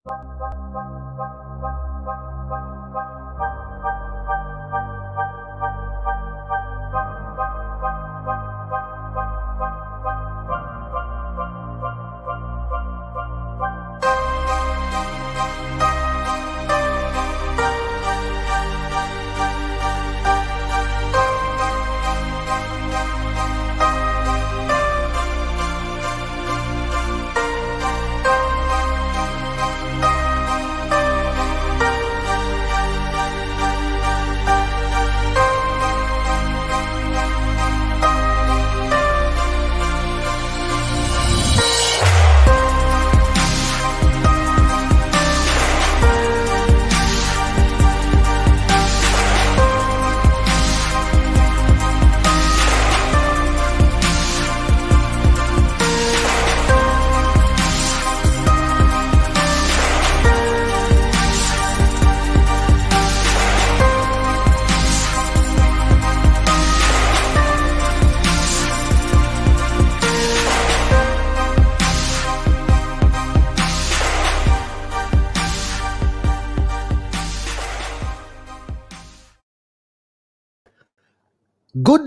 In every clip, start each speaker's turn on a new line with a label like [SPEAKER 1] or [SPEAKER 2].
[SPEAKER 1] Good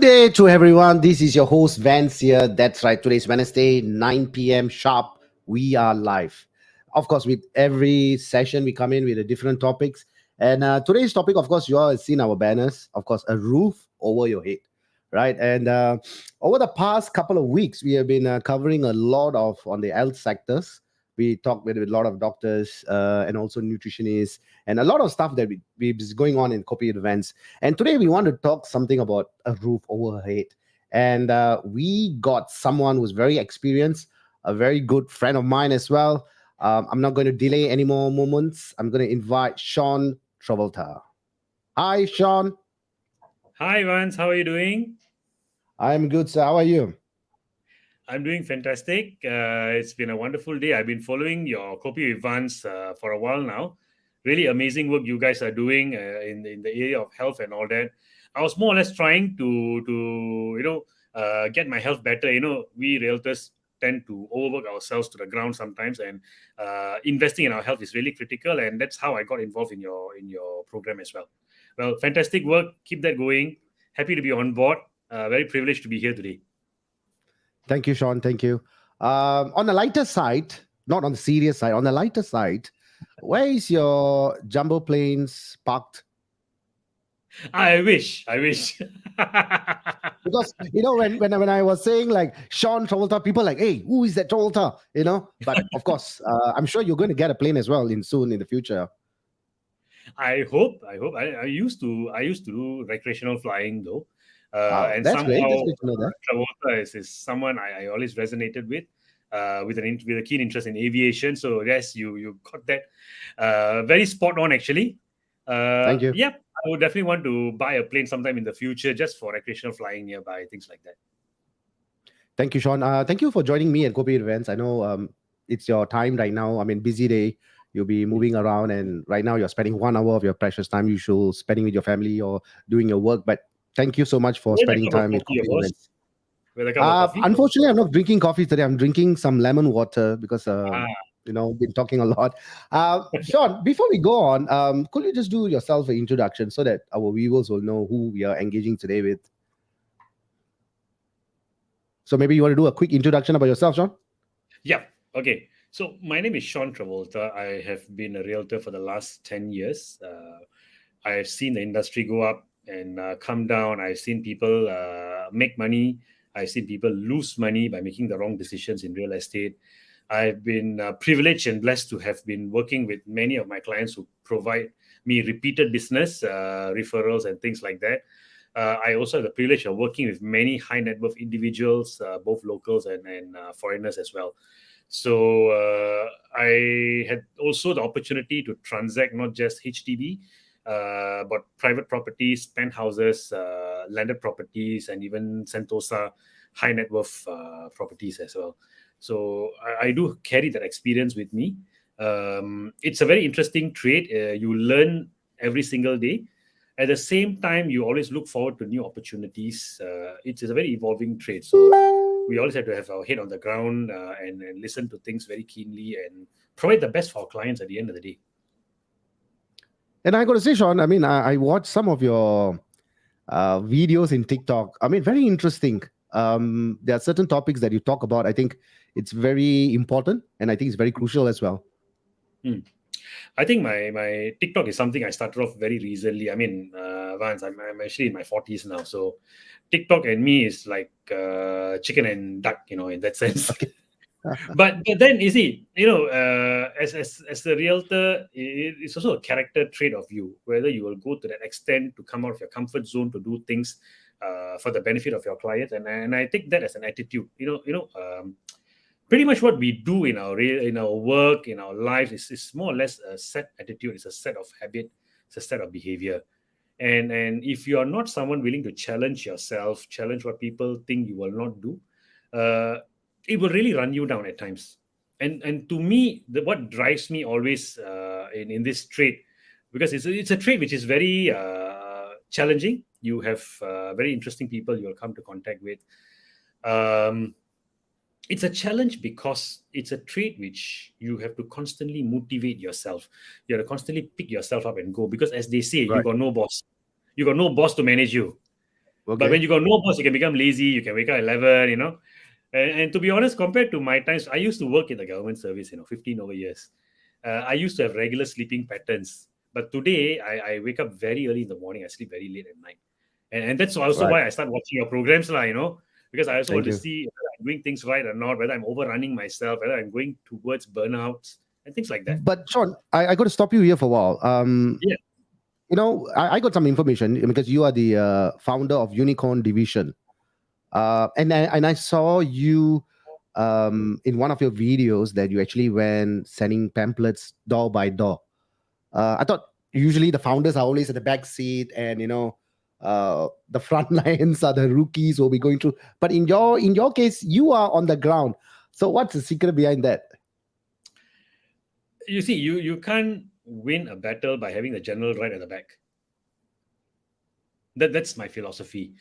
[SPEAKER 1] day to everyone. This is your host Vance here. That's right. Today's Wednesday, 9 p.m. sharp. We are live. Of course, with every session, we come in with a different topics. And today's topic, of course, you all have seen our banners. Of course, a roof over your head, right? And over the past couple of weeks, we have been covering a lot of on the health sectors. We talked with a lot of doctors and also nutritionists and a lot of stuff that we is going on in Kopi events. And today we want to talk something about a roof overhead. And we got someone who's very experienced, a very good friend of mine as well. I'm not going to delay any more moments. I'm going to invite Sean Travolta. Hi, Sean.
[SPEAKER 2] Hi, Vance. How are you doing?
[SPEAKER 1] I'm good, sir. How are you?
[SPEAKER 2] I'm doing fantastic. It's been a wonderful day. I've been following your Kopi with Vance for a while now. Really amazing work you guys are doing in the area of health and all that. I was more or less trying to get my health better. We realtors tend to overwork ourselves to the ground sometimes, and investing in our health is really critical. And that's how I got involved in your program as well. Well, fantastic work. Keep that going. Happy to be on board. Very privileged to be here today.
[SPEAKER 1] Thank you, Sean. Thank you. On the lighter side, not on the serious side, on the lighter side, where is your jumbo planes parked?
[SPEAKER 2] I wish.
[SPEAKER 1] Because when I was saying like Sean Travolta, people like, hey, who is that Travolta? But of course, I'm sure you're going to get a plane as well soon in the future.
[SPEAKER 2] I hope. I used to do recreational flying though, and
[SPEAKER 1] that's
[SPEAKER 2] somehow
[SPEAKER 1] great. That's good to know that.
[SPEAKER 2] Travolta is someone I always resonated with a keen interest in aviation. So yes, you got that very spot on actually.
[SPEAKER 1] Thank you.
[SPEAKER 2] Yep, I would definitely want to buy a plane sometime in the future just for recreational flying nearby, things like that.
[SPEAKER 1] Thank you, Sean. Thank you for joining me at Kopi Events. I know it's your time right now. I mean, busy day. You'll be moving around, and right now you're spending 1 hour of your precious time usual spending with your family or doing your work. But thank you so much for spending time with Kopi Events. Unfortunately, I'm not drinking coffee today. I'm drinking some lemon water because been talking a lot. Sean, before we go on, could you just do yourself an introduction so that our viewers will know who we are engaging today with? So maybe you want to do a quick introduction about yourself, Sean?
[SPEAKER 2] Yeah. Okay. So my name is Sean Travolta. I have been a realtor for the last 10 years. I have seen the industry go up and come down. I've seen people make money. I've seen people lose money by making the wrong decisions in real estate. I've been privileged and blessed to have been working with many of my clients who provide me repeated business, referrals and things like that. I also have the privilege of working with many high net worth individuals, both locals and foreigners as well. So I had also the opportunity to transact not just HDB, but private properties, penthouses, landed properties, and even Sentosa high net worth properties as well. So I do carry that experience with me. It's a very interesting trade. You learn every single day. At the same time, you always look forward to new opportunities. It is a very evolving trade. So We always have to have our head on the ground and listen to things very keenly and provide the best for our clients at the end of the day.
[SPEAKER 1] And I got to say, Sean, I mean, I watched some of your videos in TikTok. I mean, very interesting. There are certain topics that you talk about. I think it's very important, and I think it's very crucial as well.
[SPEAKER 2] Hmm. I think my TikTok is something I started off very recently. I mean, Vance, I'm actually in my 40s now, so TikTok and me is like chicken and duck, in that sense.
[SPEAKER 1] Okay.
[SPEAKER 2] But then you see, as a realtor, it's also a character trait of you, whether you will go to that extent to come out of your comfort zone to do things for the benefit of your clients, and I take that as an attitude. Pretty much what we do in our work, in our lives, is more or less a set attitude. It's a set of habit. It's a set of behavior. And if you are not someone willing to challenge yourself, challenge what people think you will not do, uh, it will really run you down at times. And to me, what drives me always in this trait, because it's a trait which is very challenging. You have very interesting people you will come to contact with. Um, it's a challenge because it's a trait which you have to constantly motivate yourself. You have to constantly pick yourself up and go, because as they say, you
[SPEAKER 1] Right.
[SPEAKER 2] got no boss. You got no boss to manage you. But when
[SPEAKER 1] Okay.
[SPEAKER 2] you got no boss, you can become lazy. You can wake up at 11, And to be honest, compared to my times, I used to work in the government service, 15 over years. I used to have regular sleeping patterns. But today, I wake up very early in the morning. I sleep very late at night. And that's also
[SPEAKER 1] Right.
[SPEAKER 2] why I start watching your programs, because I also want
[SPEAKER 1] Thank
[SPEAKER 2] to
[SPEAKER 1] you.
[SPEAKER 2] see whether I'm doing things right or not, whether I'm overrunning myself, whether I'm going towards burnouts and things like that.
[SPEAKER 1] But Sean, I got to stop you here for a while.
[SPEAKER 2] Yeah.
[SPEAKER 1] I got some information because you are the founder of Unicorn Division, and I saw you in one of your videos that you actually went sending pamphlets door by door. I thought usually the founders are always at the back seat, and the front lines are the rookies who will be going through. But in your case, you are on the ground. So what's the secret behind that?
[SPEAKER 2] You see, you can't win a battle by having the general right at the back. That's my philosophy.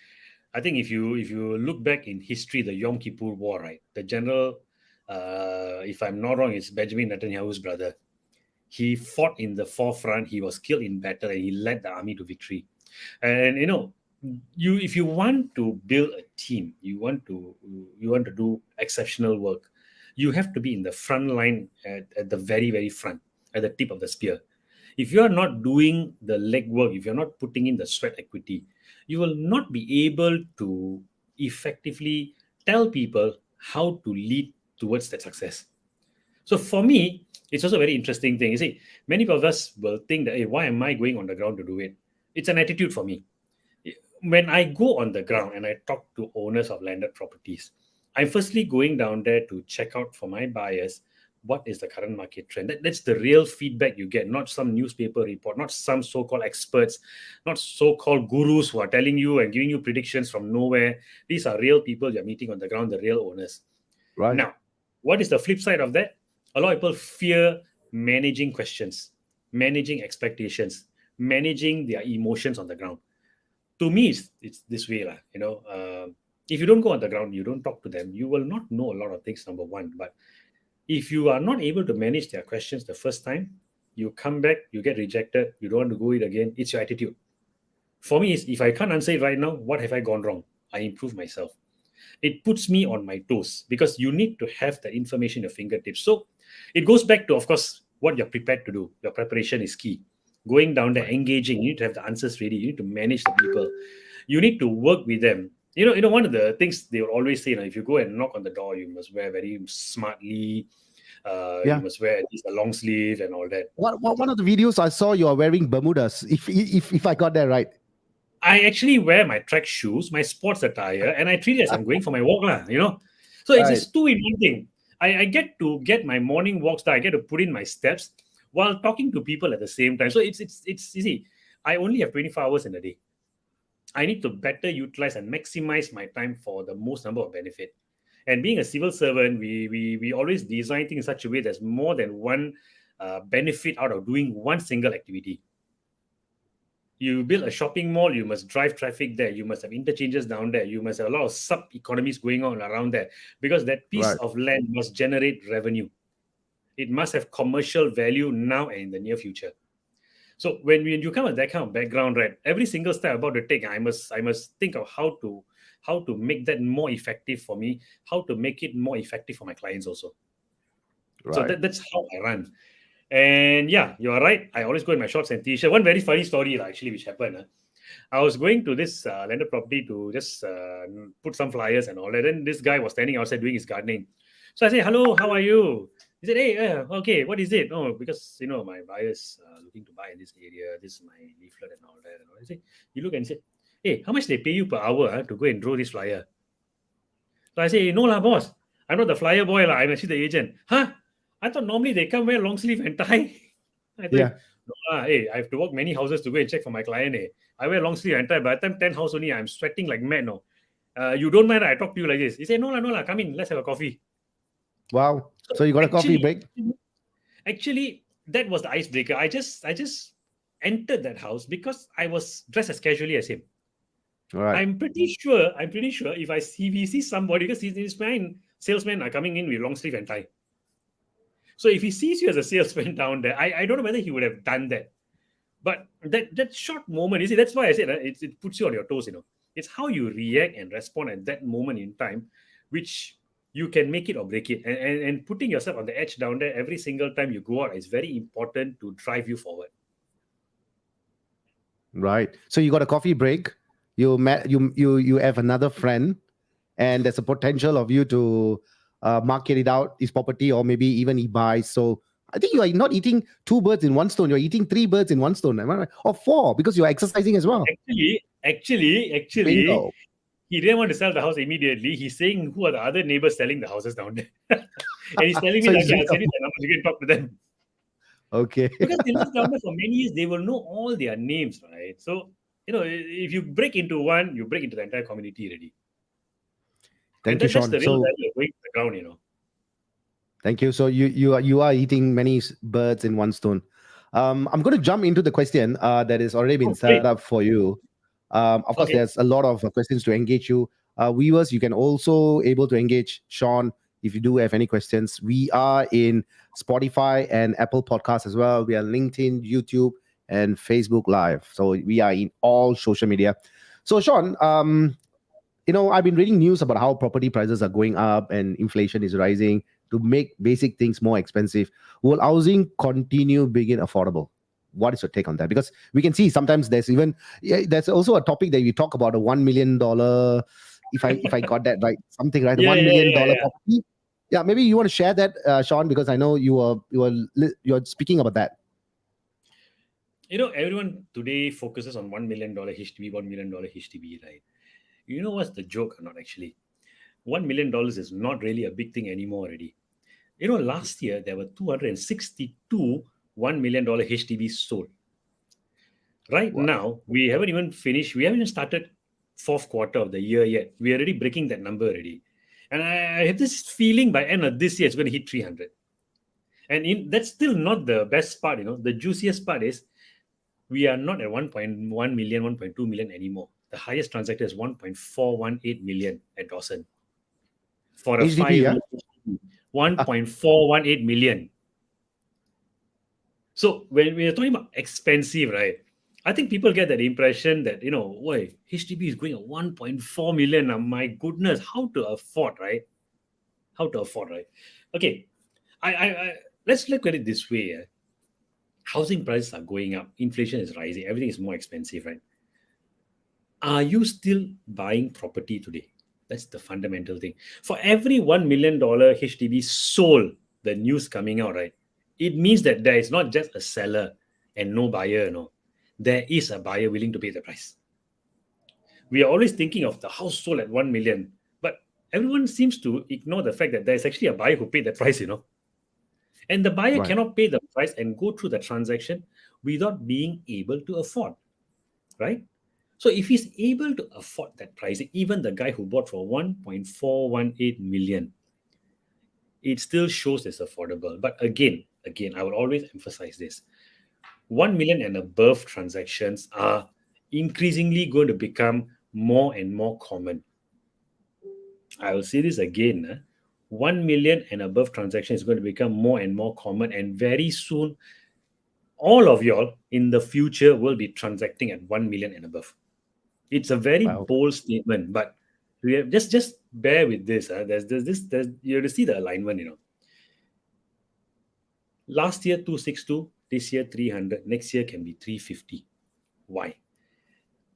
[SPEAKER 2] I think if you look back in history, the Yom Kippur War, right? The general, if I'm not wrong, is Benjamin Netanyahu's brother. He fought in the forefront. He was killed in battle, and he led the army to victory. And if you want to build a team, you want to do exceptional work, you have to be in the front line at the very very front, at the tip of the spear. If you are not doing the legwork, if you're not putting in the sweat equity, you will not be able to effectively tell people how to lead towards that success. So for me, it's also a very interesting thing. You see, many of us will think that, hey, why am I going on the ground to do it? It's an attitude for me. When I go on the ground and I talk to owners of landed properties, I'm firstly going down there to check out for my buyers what is the current market trend. That's the real feedback you get, not some newspaper report, not some so-called experts, not so-called gurus who are telling you and giving you predictions from nowhere. These are real people you're meeting on the ground, the real owners.
[SPEAKER 1] Right.
[SPEAKER 2] Now, what is the flip side of that? A lot of people fear managing questions, managing expectations, managing their emotions on the ground. To me, it's this way, lah. If you don't go on the ground, you don't talk to them, you will not know a lot of things. Number one, but if you are not able to manage their questions the first time, you come back, you get rejected, you don't want to go it again. It's your attitude. For me, is if I can't answer it right now, what have I gone wrong? I improve myself. It puts me on my toes because you need to have the information at your fingertips. So it goes back to, of course, what you're prepared to do. Your preparation is key. Going down there, engaging, you need to have the answers ready. You need to manage the people. You need to work with them. One of the things they will always say, if you go and knock on the door, you must wear very smartly. You
[SPEAKER 1] Yeah.
[SPEAKER 2] must wear at least a long sleeve and all that.
[SPEAKER 1] One of the videos I saw, you are wearing Bermudas. If I got that right.
[SPEAKER 2] I actually wear my track shoes, my sports attire, and I treat it as I'm going for my walk, So it's
[SPEAKER 1] Right.
[SPEAKER 2] just two in one thing. I get to get my morning walks done. I get to put in my steps while talking to people at the same time. So it's easy. I only have 24 hours in a day. I need to better utilize and maximize my time for the most number of benefit. And being a civil servant, we always design things in such a way there's more than one benefit out of doing one single activity. You build a shopping mall, you must drive traffic there. You must have interchanges down there. You must have a lot of sub economies going on around there, because that piece
[SPEAKER 1] Right.
[SPEAKER 2] of land must generate revenue. It must have commercial value now and in the near future. So when you come with that kind of background, right, every single step I'm about to take, I must think of how to make that more effective for me, how to make it more effective for my clients also. So
[SPEAKER 1] Right.
[SPEAKER 2] that's how I run. And yeah, you are right. I always go in my shorts and t-shirt. One very funny story actually which happened. I was going to this landed property to just put some flyers and all that. Then this guy was standing outside doing his gardening. So I say, "Hello, how are you?" He said, "Hey, okay, what is it?" Oh, because my buyers looking to buy in this area. This is my leaflet and all that. And all. I say, you look and say, "Hey, how much they pay you per hour to go and draw this flyer?" So I say, "No lah, boss. I'm not the flyer boy lah. I'm actually the agent." Huh? I thought normally they come wear long sleeve and tie. I told him,
[SPEAKER 1] Yeah.
[SPEAKER 2] "No lah. Hey, I have to walk many houses to go and check for my client. I wear long sleeve and tie. By the time 10 house only, I'm sweating like mad. No, you don't mind I talk to you like this?" He said, "No lah. Come in. Let's have a coffee."
[SPEAKER 1] Wow.
[SPEAKER 2] So
[SPEAKER 1] So you got a coffee
[SPEAKER 2] actually,
[SPEAKER 1] break?
[SPEAKER 2] actually, that was the icebreaker. I just entered that house because I was dressed as casually as him.
[SPEAKER 1] All right.
[SPEAKER 2] I'm pretty sure if he sees somebody, because his man salesmen are coming in with long sleeve and tie. So if he sees you as a salesman down there, I don't know whether he would have done that. But that short moment, you see, that's why I said it puts you on your toes. It's how you react and respond at that moment in time, which you can make it or break it. And putting yourself on the edge down there every single time you go out is very important to drive you forward.
[SPEAKER 1] Right. So you got a coffee break. You have another friend, and there's a potential of you to market it out, his property, or maybe even he buys. So I think you are not eating two birds in one stone. You're eating three birds in one stone, am I right? Or four, because you're exercising as well.
[SPEAKER 2] Actually,
[SPEAKER 1] Bingo.
[SPEAKER 2] he didn't want to sell the house immediately. He's saying who are the other neighbors selling the houses down there. And he's telling me,
[SPEAKER 1] So
[SPEAKER 2] like,
[SPEAKER 1] he's
[SPEAKER 2] okay,
[SPEAKER 1] doing
[SPEAKER 2] I'll send you the numbers. You can talk to them.
[SPEAKER 1] okay.
[SPEAKER 2] Because they live down there for many years, they will know all their names, right? So, if you break into one, you break into the entire community already. And
[SPEAKER 1] Thank you,
[SPEAKER 2] that's
[SPEAKER 1] Sean.
[SPEAKER 2] the real
[SPEAKER 1] So
[SPEAKER 2] value of going to the ground.
[SPEAKER 1] thank you. So you are eating many birds in one stone. I'm going to jump into the question that has already been
[SPEAKER 2] Oh,
[SPEAKER 1] set
[SPEAKER 2] great.
[SPEAKER 1] up for you. Of course,
[SPEAKER 2] Okay.
[SPEAKER 1] there's a lot of questions to engage you. Viewers, you can also able to engage Sean if you do have any questions. We are in Spotify and Apple Podcasts as well. We are LinkedIn, YouTube, and Facebook Live. So we are in all social media. So Sean, I've been reading news about how property prices are going up and inflation is rising to make basic things more expensive. Will housing continue being affordable? What is your take on that? Because we can see sometimes there's also a topic that we talk about a $1 million, if I got that right, something right, the
[SPEAKER 2] Yeah,
[SPEAKER 1] $1
[SPEAKER 2] yeah,
[SPEAKER 1] million
[SPEAKER 2] yeah,
[SPEAKER 1] dollar
[SPEAKER 2] yeah.
[SPEAKER 1] property. Yeah, maybe you want to share that, Sean, because I know you're speaking about that.
[SPEAKER 2] Everyone today focuses on $1 million HDB, $1 million HDB, right? You know what's the joke or not, actually? $1 million is not really a big thing anymore already. Last year there were 262 $1 million HDBs sold. Right
[SPEAKER 1] Wow.
[SPEAKER 2] now, we haven't even finished. We haven't even started fourth quarter of the year yet. We're already breaking that number already. And I have this feeling by end of this year, it's going to hit 300. And that's still not the best part. The juiciest part is we are not at 1.1 million, 1.2 million anymore. The highest transactor is 1.418 million at Dawson for a
[SPEAKER 1] HDB,
[SPEAKER 2] five
[SPEAKER 1] yeah.
[SPEAKER 2] room. 1.418 million. So when we are talking about expensive, right? I think people get that impression that, why HDB is going at 1.4 million. My goodness, how to afford, right? How to afford, right? Okay. I let's look at it this way. Housing prices are going up, inflation is rising, everything is more expensive, right? Are you still buying property today? That's the fundamental thing. For every $1 million HDB sold, the news coming out, right? It means that there is not just a seller and no buyer, no. There is a buyer willing to pay the price. We are always thinking of the house sold at 1 million, but everyone seems to ignore the fact that there's actually a buyer who paid the price. And the buyer
[SPEAKER 1] Right.
[SPEAKER 2] cannot pay the price and go through the transaction without being able to afford, right? So if he's able to afford that price, even the guy who bought for 1.418 million, it still shows it's affordable. But again, I will always emphasize this. 1 million and above transactions are increasingly going to become more and more common. I will say this again. 1 million and above transaction is going to become more and more common, and very soon, all of y'all in the future will be transacting at 1 million and above. It's a very
[SPEAKER 1] Wow.
[SPEAKER 2] bold statement, but we have, just bear with this. There's you have to see the alignment. Last year 262, this year 300, next year can be 350. Why?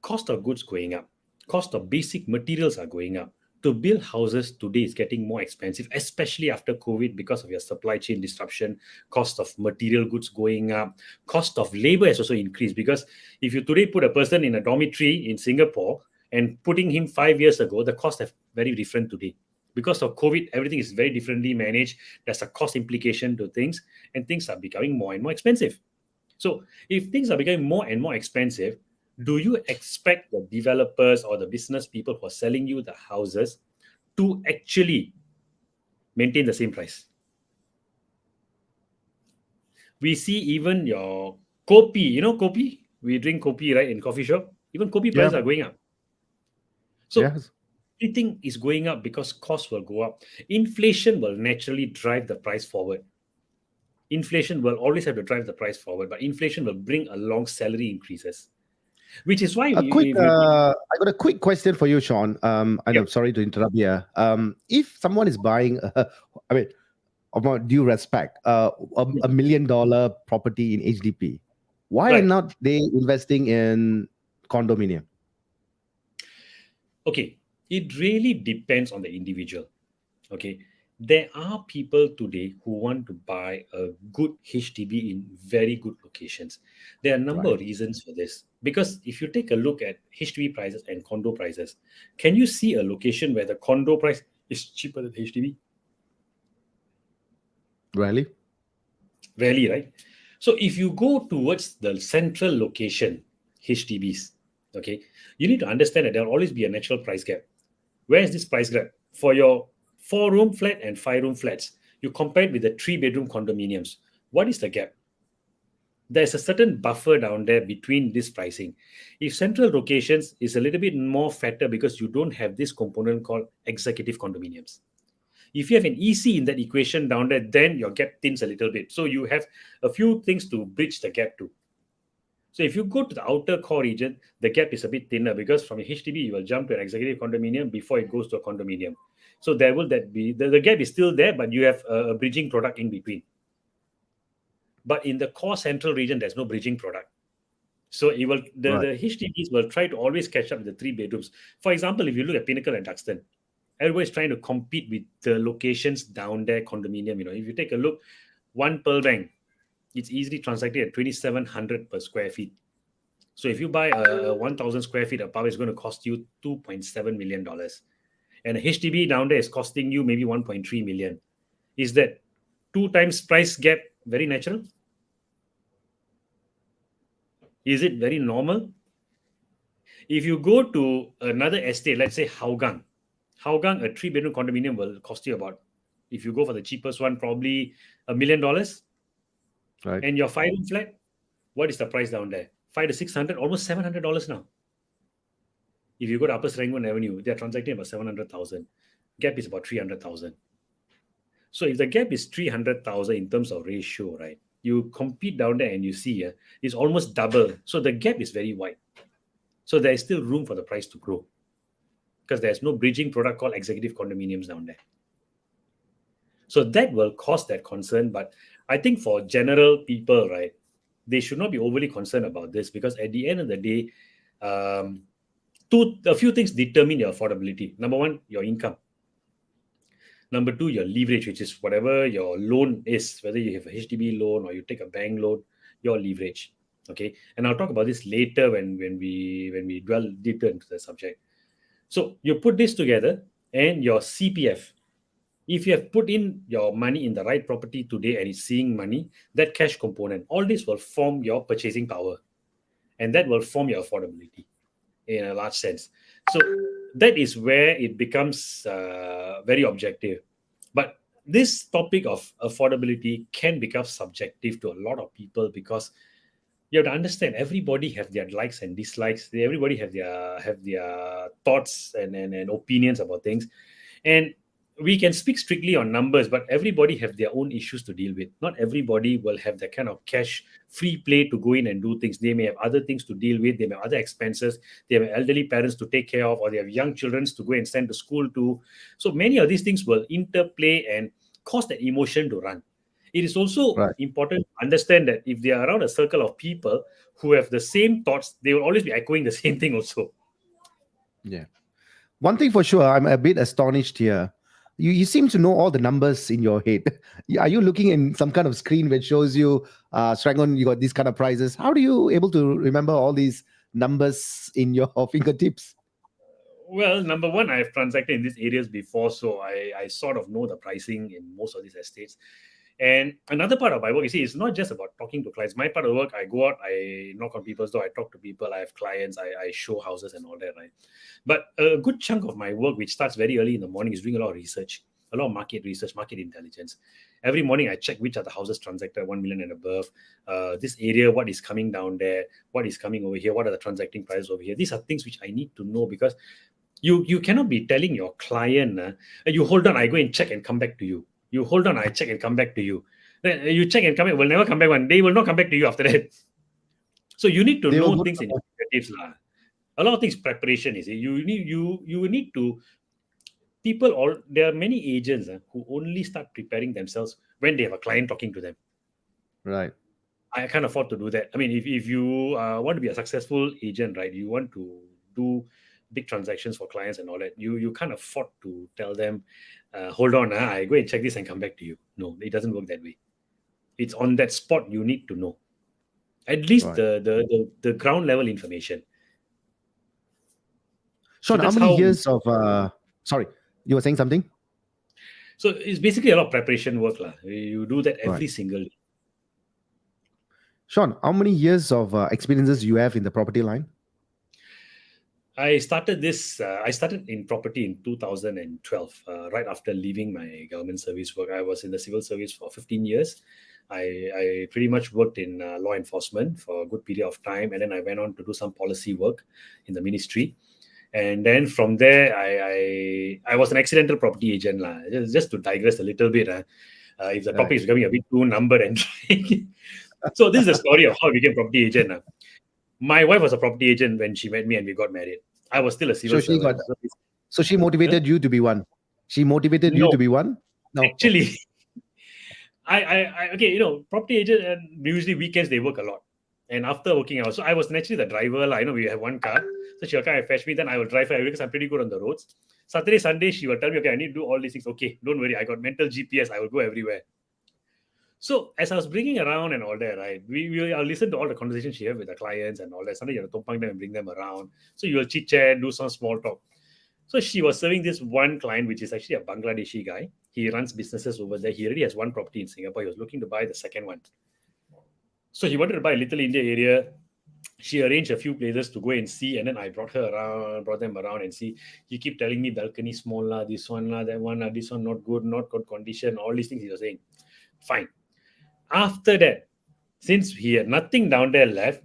[SPEAKER 2] Cost of goods going up, cost of basic materials are going up. To build houses today is getting more expensive, especially after COVID, because of your supply chain disruption. Cost of material goods going up, cost of labor has also increased, because if you today put a person in a dormitory in Singapore and putting him 5 years ago, the cost is very different today. Because of COVID, everything is very differently managed. There's a cost implication to things, and things are becoming more and more expensive. So if things are becoming more and more expensive, do you expect the developers or the business people who are selling you the houses to actually maintain the same price? We see even your Kopi, Kopi? We drink Kopi, right, in coffee shop. Even Kopi prices
[SPEAKER 1] Yeah.
[SPEAKER 2] are going up. So
[SPEAKER 1] Yes.
[SPEAKER 2] everything is going up because costs will go up. Inflation will naturally drive the price forward. Inflation will always have to drive the price forward, but inflation will bring along salary increases, which is why
[SPEAKER 1] A quick,
[SPEAKER 2] if you
[SPEAKER 1] I got a quick question for you, Sean. And
[SPEAKER 2] yep,
[SPEAKER 1] I'm sorry to interrupt here. If someone is buying, I mean, about due respect, a $1 million property in HDP, why are
[SPEAKER 2] right.
[SPEAKER 1] not they investing in condominium?
[SPEAKER 2] Okay, it really depends on the individual. Okay, there are people today who want to buy a good HDB in very good locations. There are a number
[SPEAKER 1] Right.
[SPEAKER 2] of reasons for this. Because if you take a look at HDB prices and condo prices, can you see a location where the condo price is cheaper than HDB?
[SPEAKER 1] Really?
[SPEAKER 2] Rarely, right? So if you go towards the central location, HDBs, okay, you need to understand that there will always be a natural price gap. Where is this price gap? For your 4 room flat and 5 room flats, you compare it with the 3 bedroom condominiums. What is the gap? There's a certain buffer down there between this pricing. If central locations is a little bit more fatter because you don't have this component called executive condominiums. If you have an EC in that equation down there, then your gap thins a little bit. So you have a few things to bridge the gap to. So if you go to the outer core region, the gap is a bit thinner, because from a HDB you will jump to an executive condominium before it goes to a condominium. So there will that be the gap is still there, but you have a bridging product in between. But in the core central region, there's no bridging product. So it will
[SPEAKER 1] Right.
[SPEAKER 2] the HDBs will try to always catch up with the 3 bedrooms. For example, if you look at Pinnacle and Duxton, everybody's trying to compete with the locations down there condominium. If you take a look, one Pearl Bank, it's easily transacted at 2,700 per square feet. So if you buy a 1,000 square feet apartment, it's going to cost you $2.7 million, and a HDB down there is costing you maybe 1.3 million. Is that two times price gap very natural? Is it very normal? If you go to another estate, let's say Hougang, a 3 bedroom condominium will cost you about, if you go for the cheapest one, probably $1 million.
[SPEAKER 1] Right.
[SPEAKER 2] And your 5 room flat, what is the price down there? 500 to 600, almost $700 now. If you go to Upper Serangoon Avenue, they're transacting about 700,000. Gap is about 300,000. So if the gap is 300,000 in terms of ratio, right? You compete down there and you see it's almost double. So the gap is very wide. So there is still room for the price to grow, because there's no bridging product called executive condominiums down there. So that will cause that concern. But I think for general people, right, they should not be overly concerned about this, because at the end of the day, um, a few things determine your affordability. Number one, your income. Number two, your leverage, which is whatever your loan is, whether you have a HDB loan or you take a bank loan, your leverage. Okay, and I'll talk about this later when we dwell deeper into the subject. So you put this together, and your CPF. If you have put in your money in the right property today and it's seeing money, that cash component, all this will form your purchasing power, and that will form your affordability in a large sense. So that is where it becomes very objective. But this topic of affordability can become subjective to a lot of people, because You have to understand everybody have their likes and dislikes. Everybody have their thoughts and opinions about things. And we can speak strictly on numbers, but everybody have their own issues to deal with. Not everybody will have that kind of cash free play to go in and do things. They may have other things to deal with. They may have other expenses. They have elderly parents to take care of, or they have young children to go and send to school to. So many of these things will interplay and cause that emotion to run. It is also
[SPEAKER 1] Right.
[SPEAKER 2] important to understand that if they are around a circle of people who have the same thoughts, they will always be echoing the same thing also.
[SPEAKER 1] Yeah. One thing for sure, I'm a bit astonished here. You seem to know all the numbers in your head. Are you looking in some kind of screen which shows you, Strangon, you got these kind of prices? How do you able to remember all these numbers in your fingertips?
[SPEAKER 2] Well, number one, I've transacted in these areas before, so I sort of know the pricing in most of these estates. And another part of my work, you see, it's not just about talking to clients. My part of work, I go out, I knock on people's door, I talk to people, I have clients, I show houses and all that, right? But a good chunk of my work, which starts very early in the morning, is doing a lot of research, a lot of market research, market intelligence. Every morning, I check which are the houses transacted 1 million and above. This area, what is coming down there, what is coming over here, what are the transacting prices over here. These are things which I need to know, because you cannot be telling your client, you hold on, I go and check and come back to you. You hold on, I check and come back to you. Then you check and come back, will never come back. One day will not come back to you after that. So you need to
[SPEAKER 1] They will
[SPEAKER 2] know
[SPEAKER 1] go
[SPEAKER 2] things
[SPEAKER 1] to
[SPEAKER 2] in your fingertips, lah. A lot of things preparation is you need to people. All there are many agents who only start preparing themselves when they have a client talking to them.
[SPEAKER 1] right.
[SPEAKER 2] I can't afford to do that. I mean, if you want to be a successful agent, right, you want to do big transactions for clients and all that, you can't afford to tell them, hold on, I go and check this and come back to you. No, it doesn't work that way. It's on that spot you need to know at least
[SPEAKER 1] Right.
[SPEAKER 2] the ground level information. So
[SPEAKER 1] Sean, how
[SPEAKER 2] that's
[SPEAKER 1] many
[SPEAKER 2] how.
[SPEAKER 1] years of sorry, you were saying something?
[SPEAKER 2] So it's basically a lot of preparation work, lah. You do that
[SPEAKER 1] Right.
[SPEAKER 2] every single day.
[SPEAKER 1] Sean, how many years of experiences you have in the property line?
[SPEAKER 2] I started in property in 2012, right after leaving my government service work. I was in the civil service for 15 years. I pretty much worked in law enforcement for a good period of time, and then I went on to do some policy work in the ministry. And then from there, I was an accidental property agent, lah. Just to digress a little bit, if the
[SPEAKER 1] Right.
[SPEAKER 2] topic is becoming a bit too numbered and so this is the story of how I became property agent. My wife was a property agent when she met me and we got married. I was still a civil
[SPEAKER 1] So she got
[SPEAKER 2] servant. So
[SPEAKER 1] so she
[SPEAKER 2] huh?
[SPEAKER 1] motivated you to be one. She motivated you
[SPEAKER 2] No,
[SPEAKER 1] to be one? No. Okay.
[SPEAKER 2] actually, okay, property agent, and usually weekends they work a lot. And after working out, so I was naturally the driver. Like, we have one car. So she'll come and fetch me, then I will drive her because I'm pretty good on the roads. Saturday, Sunday, she will tell me, okay, I need to do all these things. Okay, don't worry, I got mental GPS, I will go everywhere. So as I was bringing around and all that, right, I'll listen to all the conversations she have with the clients and all that. Sometimes you have to tumpang them and bring them around. So you will chit chat, do some small talk. So she was serving this one client, which is actually a Bangladeshi guy. He runs businesses over there. He already has one property in Singapore. He was looking to buy the second one. So he wanted to buy a Little India area. She arranged a few places to go and see, and then I brought them around and see. He keep telling me balcony small lah, this one lah, that one lah, this one not good condition, all these things he was saying. Fine. After that, since he had nothing down there left,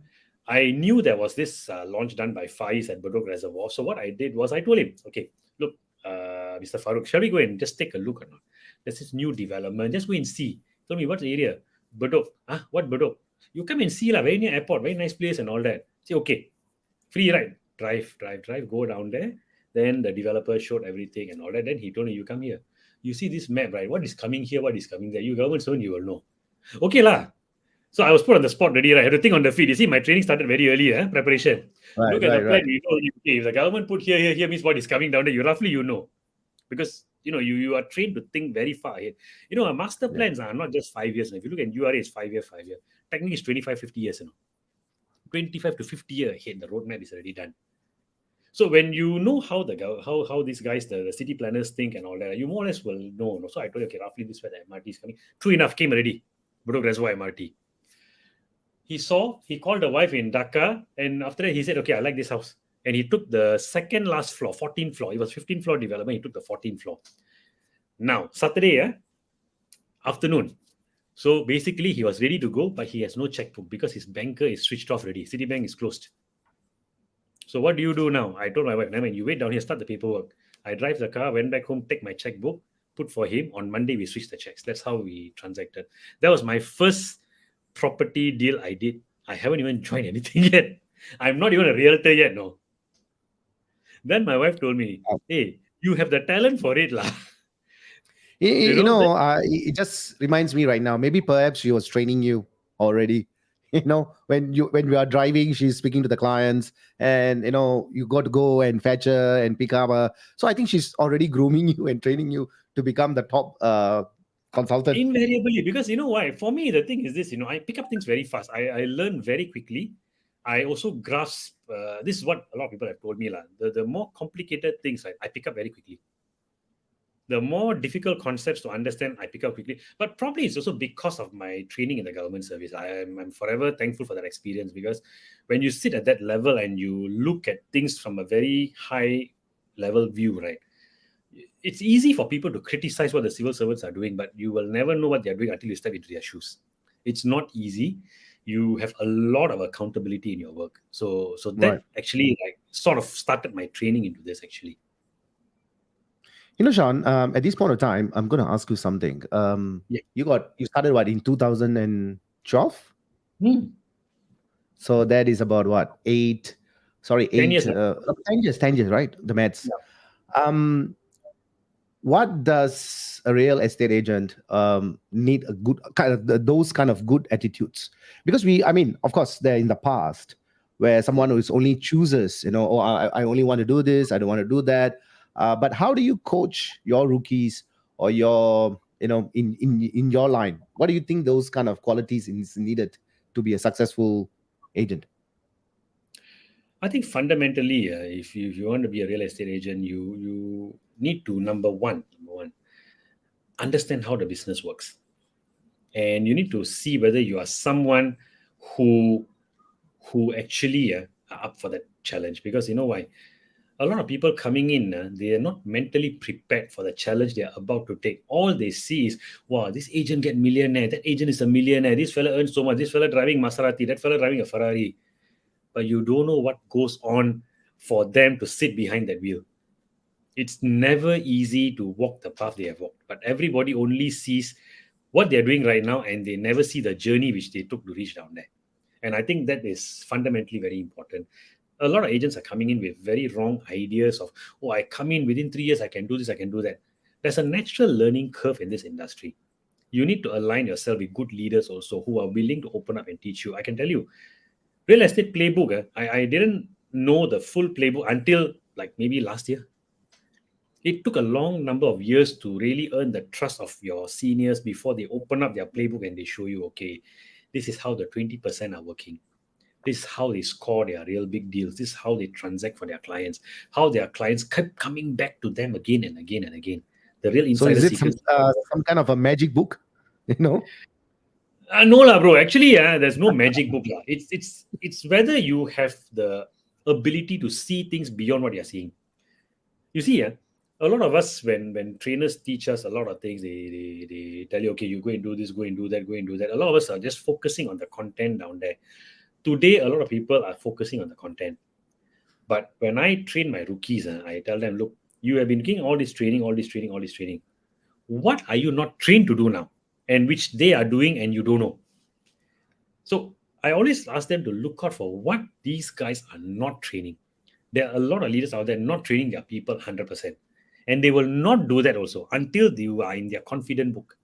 [SPEAKER 2] I knew there was this launch done by Faiz at Bedok Reservoir. So what I did was I told him, okay, look, Mr. Farouk, shall we go and just take a look or not? There's this new development. Just go and see. He told me, what's the area? Bedok. What Bedok? You come and see lah, very near airport, very nice place and all that. Say, okay, free ride. Drive, go down there. Then the developer showed everything and all that. Then he told me, you come here. You see this map, right? What is coming here? What is coming there? You government soon, you will know. Okay lah. So I was put on the spot already, right? I had to think on the feet. You see, my training started very early, preparation.
[SPEAKER 1] Right,
[SPEAKER 2] Look at the
[SPEAKER 1] right,
[SPEAKER 2] plan.
[SPEAKER 1] right.
[SPEAKER 2] You know, okay, if the government put here means what is coming down there. You know. Because, you are trained to think very far ahead. Our master
[SPEAKER 1] Yeah.
[SPEAKER 2] plans are not just 5 years. If you look at URA, it's 5 year. Technically, it's 25, 50 years, 25 to 50 years ahead, the roadmap is already done. So when you know how these guys, the city planners think and all that, you more or less will know. So I told you, okay, roughly this way the MRT is coming. True enough, came already. Bedok Reservoir MRT. He called the wife in Dhaka, and after that he said, okay, I like this house. And he took the second last floor, 14th floor. It was 15th floor development. He took the 14th floor. Now, Saturday, afternoon, So basically, he was ready to go, but he has no checkbook because his banker is switched off already. Citibank is closed. So what do you do now? I told my wife, "Never mind, you wait down here, start the paperwork." I drive the car, went back home, take my checkbook, put for him. On Monday, we switched the checks. That's how we transacted. That was my first property deal I did. I haven't even joined anything yet. I'm not even a realtor yet, no. Then my wife told me, "Hey, you have the talent for it, lah." You know that
[SPEAKER 1] It just reminds me right now. Maybe perhaps she was training you already. When we are driving, she's speaking to the clients, and you got to go and fetch her and pick up her. So I think she's already grooming you and training you to become the top consultant.
[SPEAKER 2] invariably, because you know why? For me, the thing is this. I pick up things very fast. I learn very quickly. I also grasp. This is what a lot of people have told me, lah. The more complicated things, I pick up very quickly. The more difficult concepts to understand, I pick up quickly. But probably it's also because of my training in the government service. I'm forever thankful for that experience, because when you sit at that level and you look at things from a very high level view, right? It's easy for people to criticize what the civil servants are doing, but you will never know what they're doing until you step into their shoes. It's not easy. You have a lot of accountability in your work. So
[SPEAKER 1] Right.
[SPEAKER 2] that actually like sort of started my training into this actually.
[SPEAKER 1] Sean, at this point of time, I'm going to ask you something.
[SPEAKER 2] Yeah.
[SPEAKER 1] You started what in 2012?
[SPEAKER 2] Hmm.
[SPEAKER 1] So that is about what,
[SPEAKER 2] 10
[SPEAKER 1] eight,
[SPEAKER 2] years now.
[SPEAKER 1] 10 years, right? The maths.
[SPEAKER 2] Yeah.
[SPEAKER 1] Um, what does a real estate agent need a good kind of those kind of good attitudes? Because I mean, of course, they're in the past where someone who is only chooses, oh, I only want to do this, I don't want to do that. But how do you coach your rookies or your, in your line? What do you think those kind of qualities is needed to be a successful agent?
[SPEAKER 2] I think fundamentally, if you want to be a real estate agent, you need to number one, understand how the business works, and you need to see whether you are someone who actually are up for that challenge. Because you know why? A lot of people coming in, they are not mentally prepared for the challenge they are about to take. All they see is, wow, this agent get millionaire, that agent is a millionaire, this fella earns so much, this fella driving Maserati, that fella driving a Ferrari. But you don't know what goes on for them to sit behind that wheel. It's never easy to walk the path they have walked, but everybody only sees what they're doing right now, and they never see the journey which they took to reach down there. And I think that is fundamentally very important. A lot of agents are coming in with very wrong ideas of, oh, I come in within 3 years, I can do this, I can do that. There's a natural learning curve in this industry. You need to align yourself with good leaders also who are willing to open up and teach you. I can tell you, real estate playbook, I didn't know the full playbook until like maybe last year. It took a long number of years to really earn the trust of your seniors before they open up their playbook and they show you, okay, this is how the 20% are working. This is how they score their real big deals. This is how they transact for their clients, how their clients kept coming back to them again and again and again. The real
[SPEAKER 1] So
[SPEAKER 2] insider
[SPEAKER 1] is it
[SPEAKER 2] secrets.
[SPEAKER 1] some kind of a magic book? You know?
[SPEAKER 2] No lah, bro. Actually, there's no magic book lah. It's whether you have the ability to see things beyond what you're seeing. You see, a lot of us, when trainers teach us a lot of things, they tell you, okay, you go and do this, go and do that, go and do that. A lot of us are just focusing on the content down there. Today, a lot of people are focusing on the content. But when I train my rookies, I tell them, look, you have been getting all this training, all this training, all this training. What are you not trained to do now? And which they are doing and you don't know. So I always ask them to look out for what these guys are not training. There are a lot of leaders out there not training their people 100%. And they will not do that also until you are in their confident book.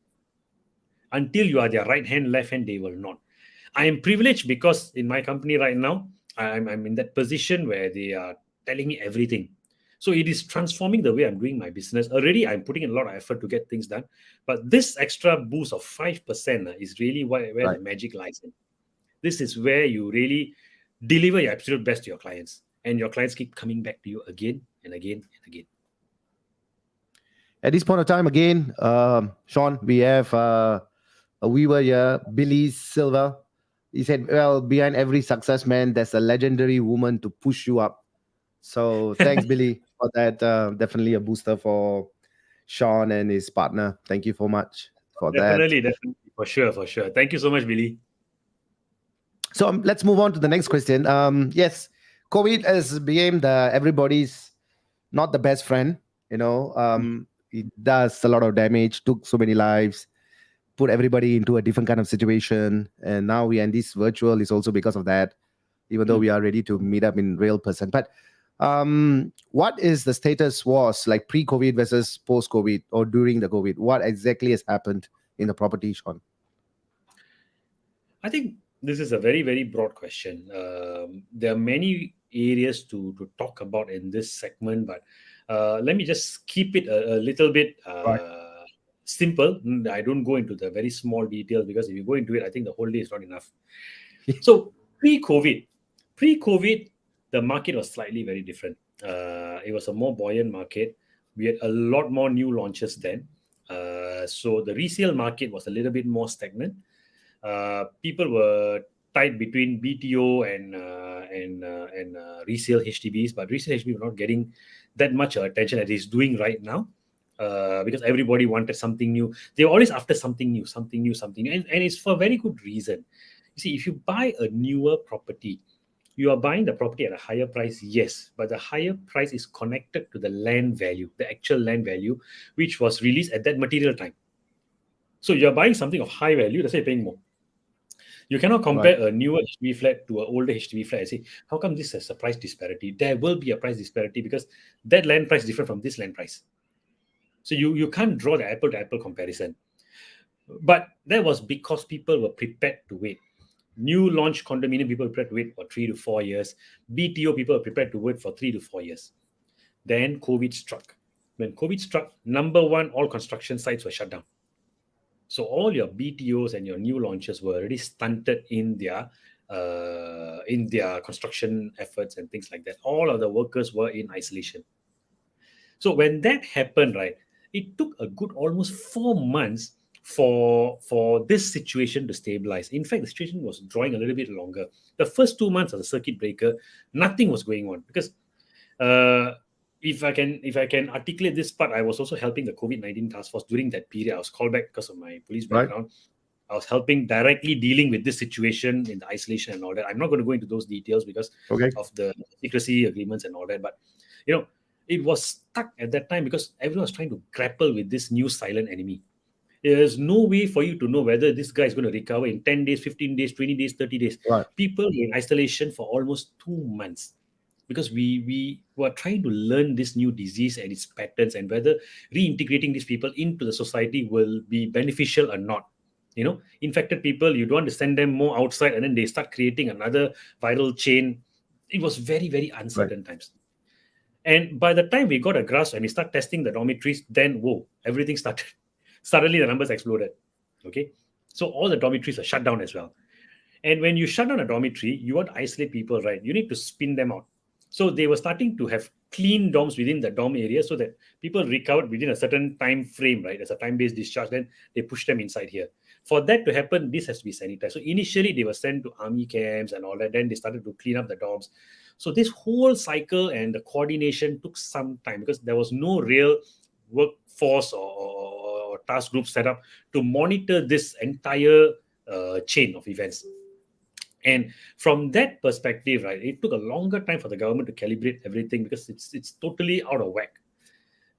[SPEAKER 2] Until you are their right hand, left hand, they will not. I am privileged because in my company right now, I'm in that position where they are telling me everything. So it is transforming the way I'm doing my business. Already, I'm putting in a lot of effort to get things done. But this extra boost of 5% is really where
[SPEAKER 1] Right.
[SPEAKER 2] the magic lies in. This is where you really deliver your absolute best to your clients. And your clients keep coming back to you again and again and again.
[SPEAKER 1] At this point of time, again, Sean, we have a viewer here, Billy Silva. He said, well, behind every success man, there's a legendary woman to push you up. So thanks, Billy, for that. Definitely a booster for Sean and his partner. Thank you so much for that.
[SPEAKER 2] Definitely For sure, for sure. Thank you so much, Billy.
[SPEAKER 1] So let's move on to the next question. Yes, COVID has become everybody's not the best friend. It does a lot of damage, took so many lives, put everybody into a different kind of situation, and now we are in this virtual is also because of that. Even though we are ready to meet up in real person, but what is the status was like pre-COVID versus post-COVID or during the COVID? What exactly has happened in the property, Sean?
[SPEAKER 2] I think this is a very, very broad question. There are many areas to talk about in this segment, but let me just keep it a little bit
[SPEAKER 1] Right.
[SPEAKER 2] simple. I don't go into the very small details because if you go into it, I think the whole day is not enough. So pre-COVID, pre-COVID, the market was slightly very different. It was a more buoyant market. We had a lot more new launches then. So the resale market was a little bit more stagnant. People were tied between BTO and resale HDBs, but resale HDB were not getting that much attention as it's doing right now. Because everybody wanted something new. They were always after something new, something new, something new. And it's for a very good reason. You see, if you buy a newer property, you are buying the property at a higher price, yes, but the higher price is connected to the land value, the actual land value, which was released at that material time. So you're buying something of high value, that's why you're paying more. You cannot
[SPEAKER 1] Right.
[SPEAKER 2] compare a newer HDB flat to an older HDB flat and say, how come this has a price disparity? There will be a price disparity because that land price is different from this land price. So you can't draw the apple to apple comparison. But that was because people were prepared to wait. New launch condominium people were prepared to wait for 3 to 4 years. BTO people were prepared to wait for 3 to 4 years. Then COVID struck. When COVID struck, number one, all construction sites were shut down. So all your BTOs and your new launches were already stunted in their construction efforts and things like that. All of the workers were in isolation. So when that happened, right, it took a good almost 4 months for this situation to stabilize. In fact, the situation was drawing a little bit longer. The first 2 months of the circuit breaker, nothing was going on because uh, if I can articulate this part, I was also helping the COVID-19 task force during that period. I was called back because of my police
[SPEAKER 1] Right.
[SPEAKER 2] background. I was helping directly dealing with this situation in the isolation and all that. I'm not going to go into those details because
[SPEAKER 1] Okay.
[SPEAKER 2] of the secrecy agreements and all that. But you know, it was stuck at that time because everyone was trying to grapple with this new silent enemy. There's no way for you to know whether this guy is going to recover in 10 days, 15 days, 20 days, 30 days.
[SPEAKER 1] Right.
[SPEAKER 2] People were in isolation for almost 2 months because we were trying to learn this new disease and its patterns and whether reintegrating these people into the society will be beneficial or not. Infected people, you don't want to send them more outside and then they start creating another viral chain. It was very, very
[SPEAKER 1] Right.
[SPEAKER 2] uncertain times. And by the time we got a grasp and we start testing the dormitories, then whoa, everything started. Suddenly the numbers exploded. Okay. So all the dormitories are shut down as well. And when you shut down a dormitory, you want to isolate people, right? You need to spin them out. So they were starting to have clean dorms within the dorm area so that people recovered within a certain time frame, right? As a time-based discharge, then they push them inside here. For that to happen, this has to be sanitized. So initially they were sent to army camps and all that. Then they started to clean up the dorms. So this whole cycle and the coordination took some time because there was no real workforce or task group set up to monitor this entire chain of events. And from that perspective, right, it took a longer time for the government to calibrate everything because it's totally out of whack.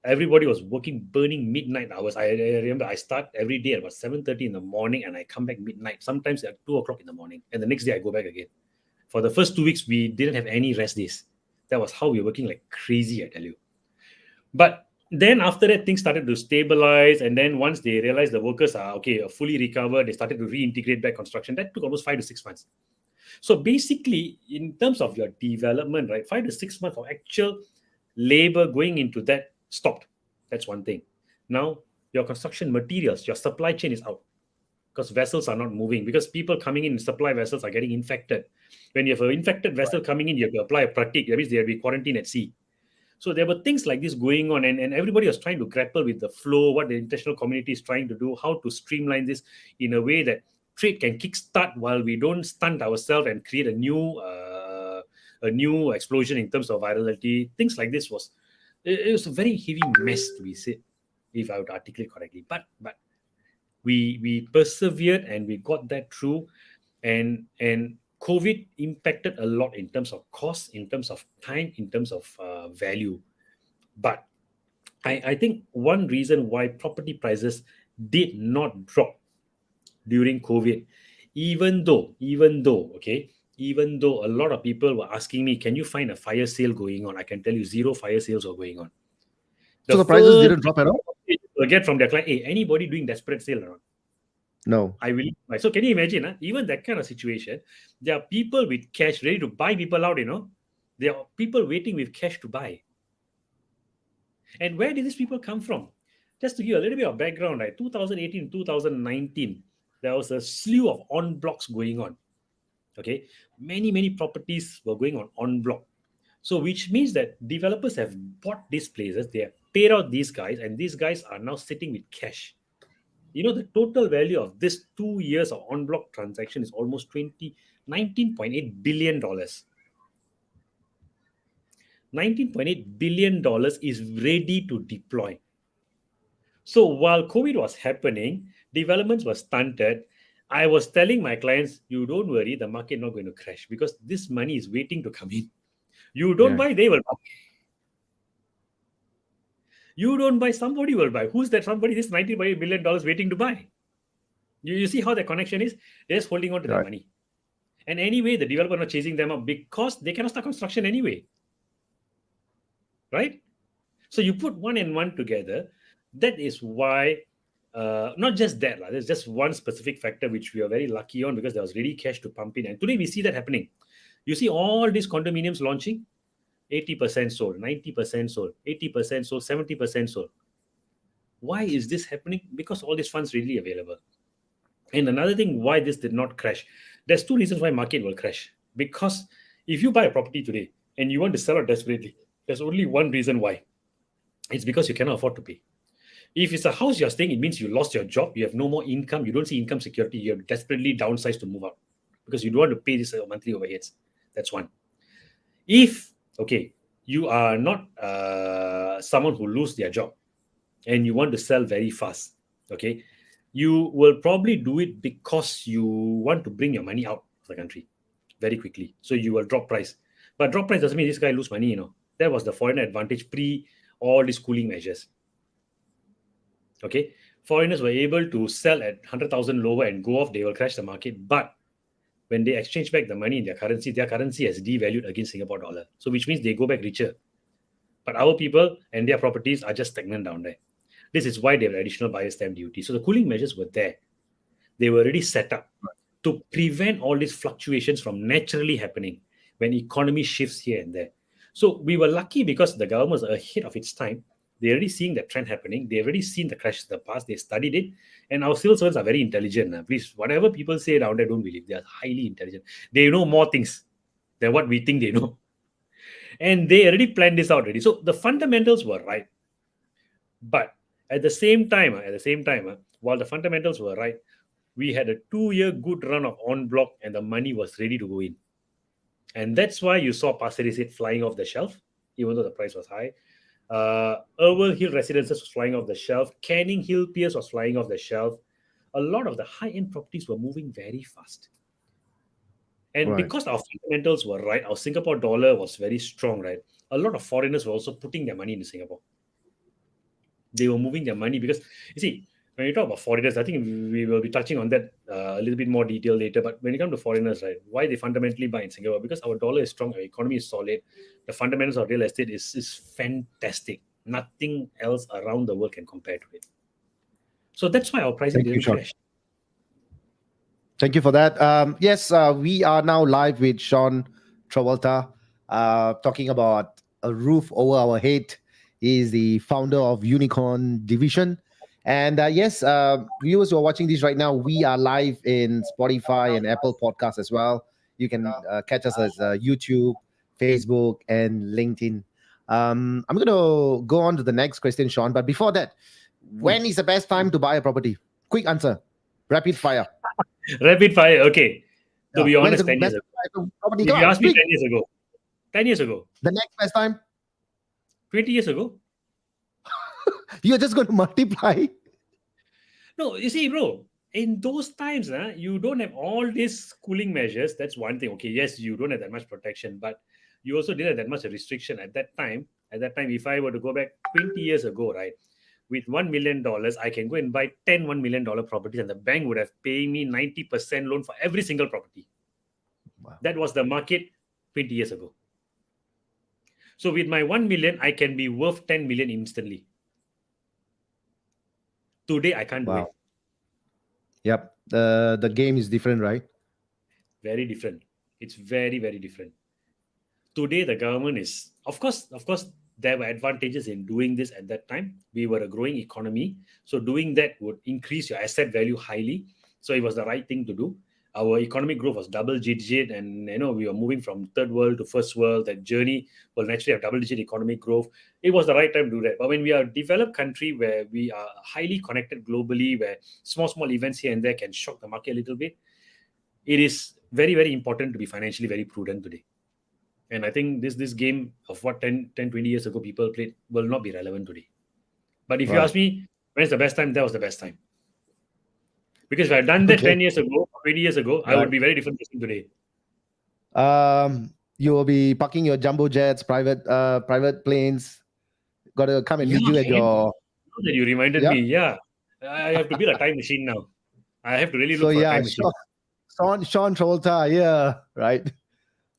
[SPEAKER 2] Everybody was working, burning midnight hours. I remember I start every day at about 7:30 in the morning and I come back midnight, sometimes at 2 o'clock in the morning. And the next day I go back again. For the first 2 weeks, we didn't have any rest days. That was how we were working like crazy, I tell you. But then after that, things started to stabilize. And then once they realized the workers are okay, fully recovered, they started to reintegrate back construction. That took almost 5 to 6 months. So basically, in terms of your development, right, 5 to 6 months of actual labor going into that stopped. That's one thing. Now, your construction materials, your supply chain is out because vessels are not moving because people coming in supply vessels are getting infected. When you have an infected vessel coming in, you have to apply a pratik. That means they will be quarantined at sea. So there were things like this going on, and everybody was trying to grapple with the flow, what the international community is trying to do, how to streamline this in a way that trade can kickstart while we don't stunt ourselves and create a new explosion in terms of virality. Things like this it was a very heavy mess to be said, if I would articulate correctly. But We persevered and we got that through. And COVID impacted a lot in terms of cost, in terms of time, in terms of value. But I think one reason why property prices did not drop during COVID, even though a lot of people were asking me, can you find a fire sale going on? I can tell you zero fire sales are going on. The
[SPEAKER 1] So the prices
[SPEAKER 2] first
[SPEAKER 1] didn't drop at all?
[SPEAKER 2] will get from their client, hey, anybody doing desperate sale or not?
[SPEAKER 1] No.
[SPEAKER 2] I will buy. So can you imagine, even that kind of situation, there are people with cash ready to buy people out, There are people waiting with cash to buy. And where did these people come from? Just to give you a little bit of background, right? 2018, 2019, there was a slew of on blocks going on. Okay. Many properties were going on block. So which means that developers have bought these places, they have paid out these guys, and these guys are now sitting with cash. The total value of this 2 years of on block transaction is almost $19.8 billion. $19.8 billion is ready to deploy. So while COVID was happening, developments were stunted. I was telling my clients, you don't worry, the market not going to crash because this money is waiting to come in. You don't buy, they will buy. You don't buy, somebody will buy. Who's that somebody? This $90 billion waiting to buy. You see how the connection is? They're just holding on to their money. And anyway, the developer not chasing them up because they cannot start construction anyway. Right? So you put one and one together. That is why, not just that, there's just one specific factor which we are very lucky on because there was ready cash to pump in. And today we see that happening. You see all these condominiums launching, 80% sold, 90% sold, 80% sold, 70% sold. Why is this happening? Because all these funds readily available. And another thing why this did not crash, there's two reasons why market will crash. Because if you buy a property today and you want to sell it desperately, there's only one reason why. It's because you cannot afford to pay. If it's a house you're staying, it means you lost your job, you have no more income, you don't see income security, you have desperately downsized to move out because you don't want to pay this monthly overheads. That's one. If, you are not someone who lose their job and you want to sell very fast, you will probably do it because you want to bring your money out of the country very quickly. So you will drop price. But drop price doesn't mean this guy lose money, That was the foreign advantage pre all these cooling measures. Foreigners were able to sell at 100,000 lower and go off, they will crash the market. But when they exchange back the money in their currency has devalued against Singapore dollar. So which means they go back richer. But our people and their properties are just stagnant down there. This is why they have additional buyer's stamp duty. So the cooling measures were there. They were already set up to prevent all these fluctuations from naturally happening when economy shifts here and there. So we were lucky because the government was ahead of its time. They're already seeing the trend happening. They've already seen the crashes in the past. They studied it. And our civil servants are very intelligent. Please, whatever people say down there, don't believe. They are highly intelligent. They know more things than what we think they know. And they already planned this out already. So the fundamentals were right. But at the same time, while the fundamentals were right, we had a 2-year good run of on block and the money was ready to go in. And that's why you saw Pasir Ris flying off the shelf, even though the price was high. Irwell Hill Residences was flying off the shelf. Canning Hill Piers was flying off the shelf. A lot of the high-end properties were moving very fast. And because our fundamentals were right, our Singapore dollar was very strong, right? A lot of foreigners were also putting their money into Singapore. They were moving their money because, you see, when you talk about foreigners, I think we will be touching on that a little bit more detail later. But when it comes to foreigners, right, why they fundamentally buy in Singapore? Because our dollar is strong, our economy is solid, the fundamentals of real estate is fantastic. Nothing else around the world can compare to it. So that's why our pricing didn't crash.
[SPEAKER 1] Thank you for that. Yes, we are now live with Sean Travolta, talking about a roof over our head. He is the founder of Unicorn Division. And yes, viewers who are watching this right now, we are live in Spotify and Apple Podcasts as well. You can catch us as YouTube, Facebook, and LinkedIn. I'm going to go on to the next question, Sean. But before that, when is the best time to buy a property? Quick answer. Rapid fire.
[SPEAKER 2] Rapid fire. Okay. To be honest, 10 years ago. If you asked me 10 years ago. 10 years ago.
[SPEAKER 1] The next best time?
[SPEAKER 2] 20 years ago.
[SPEAKER 1] You're just going to multiply.
[SPEAKER 2] No, you see, bro, in those times, you don't have all these cooling measures. That's one thing. Okay, yes, you don't have that much protection, but you also didn't have that much restriction at that time. At that time, if I were to go back 20 years ago, right, with $1 million, I can go and buy 10 $1 million properties, and the bank would have paid me 90% loan for every single property.
[SPEAKER 1] Wow.
[SPEAKER 2] That was the market 20 years ago. So with my 1 million, I can be worth 10 million instantly. Today, I can't do
[SPEAKER 1] Wow.
[SPEAKER 2] it.
[SPEAKER 1] Yep. The game is different, right?
[SPEAKER 2] Very different. It's very, very different. Today the government is, of course there were advantages in doing this at that time. We were a growing economy, so doing that would increase your asset value highly. So it was the right thing to do. Our economic growth was double digit, and we were moving from third world to first world. That journey will naturally have double digit economic growth. It was the right time to do that. But when we are a developed country where we are highly connected globally, where small events here and there can shock the market a little bit, it is very, very important to be financially very prudent today. And I think this game of what 20 years ago people played will not be relevant today. But if you
[SPEAKER 1] Right.
[SPEAKER 2] ask me, when's the best time? That was the best time. Because if I had done that
[SPEAKER 1] Okay.
[SPEAKER 2] 10 years ago, 20 years ago, I would
[SPEAKER 1] Right.
[SPEAKER 2] be very different person today.
[SPEAKER 1] You will be parking your jumbo jets, private planes. Got to come and
[SPEAKER 2] Yeah,
[SPEAKER 1] meet you at
[SPEAKER 2] man.
[SPEAKER 1] your.
[SPEAKER 2] Now that you reminded
[SPEAKER 1] Yeah.
[SPEAKER 2] me, yeah. I have to build a time machine now. I have to really
[SPEAKER 1] So
[SPEAKER 2] look for a
[SPEAKER 1] yeah,
[SPEAKER 2] time machine.
[SPEAKER 1] Sean Travolta. Yeah. Right.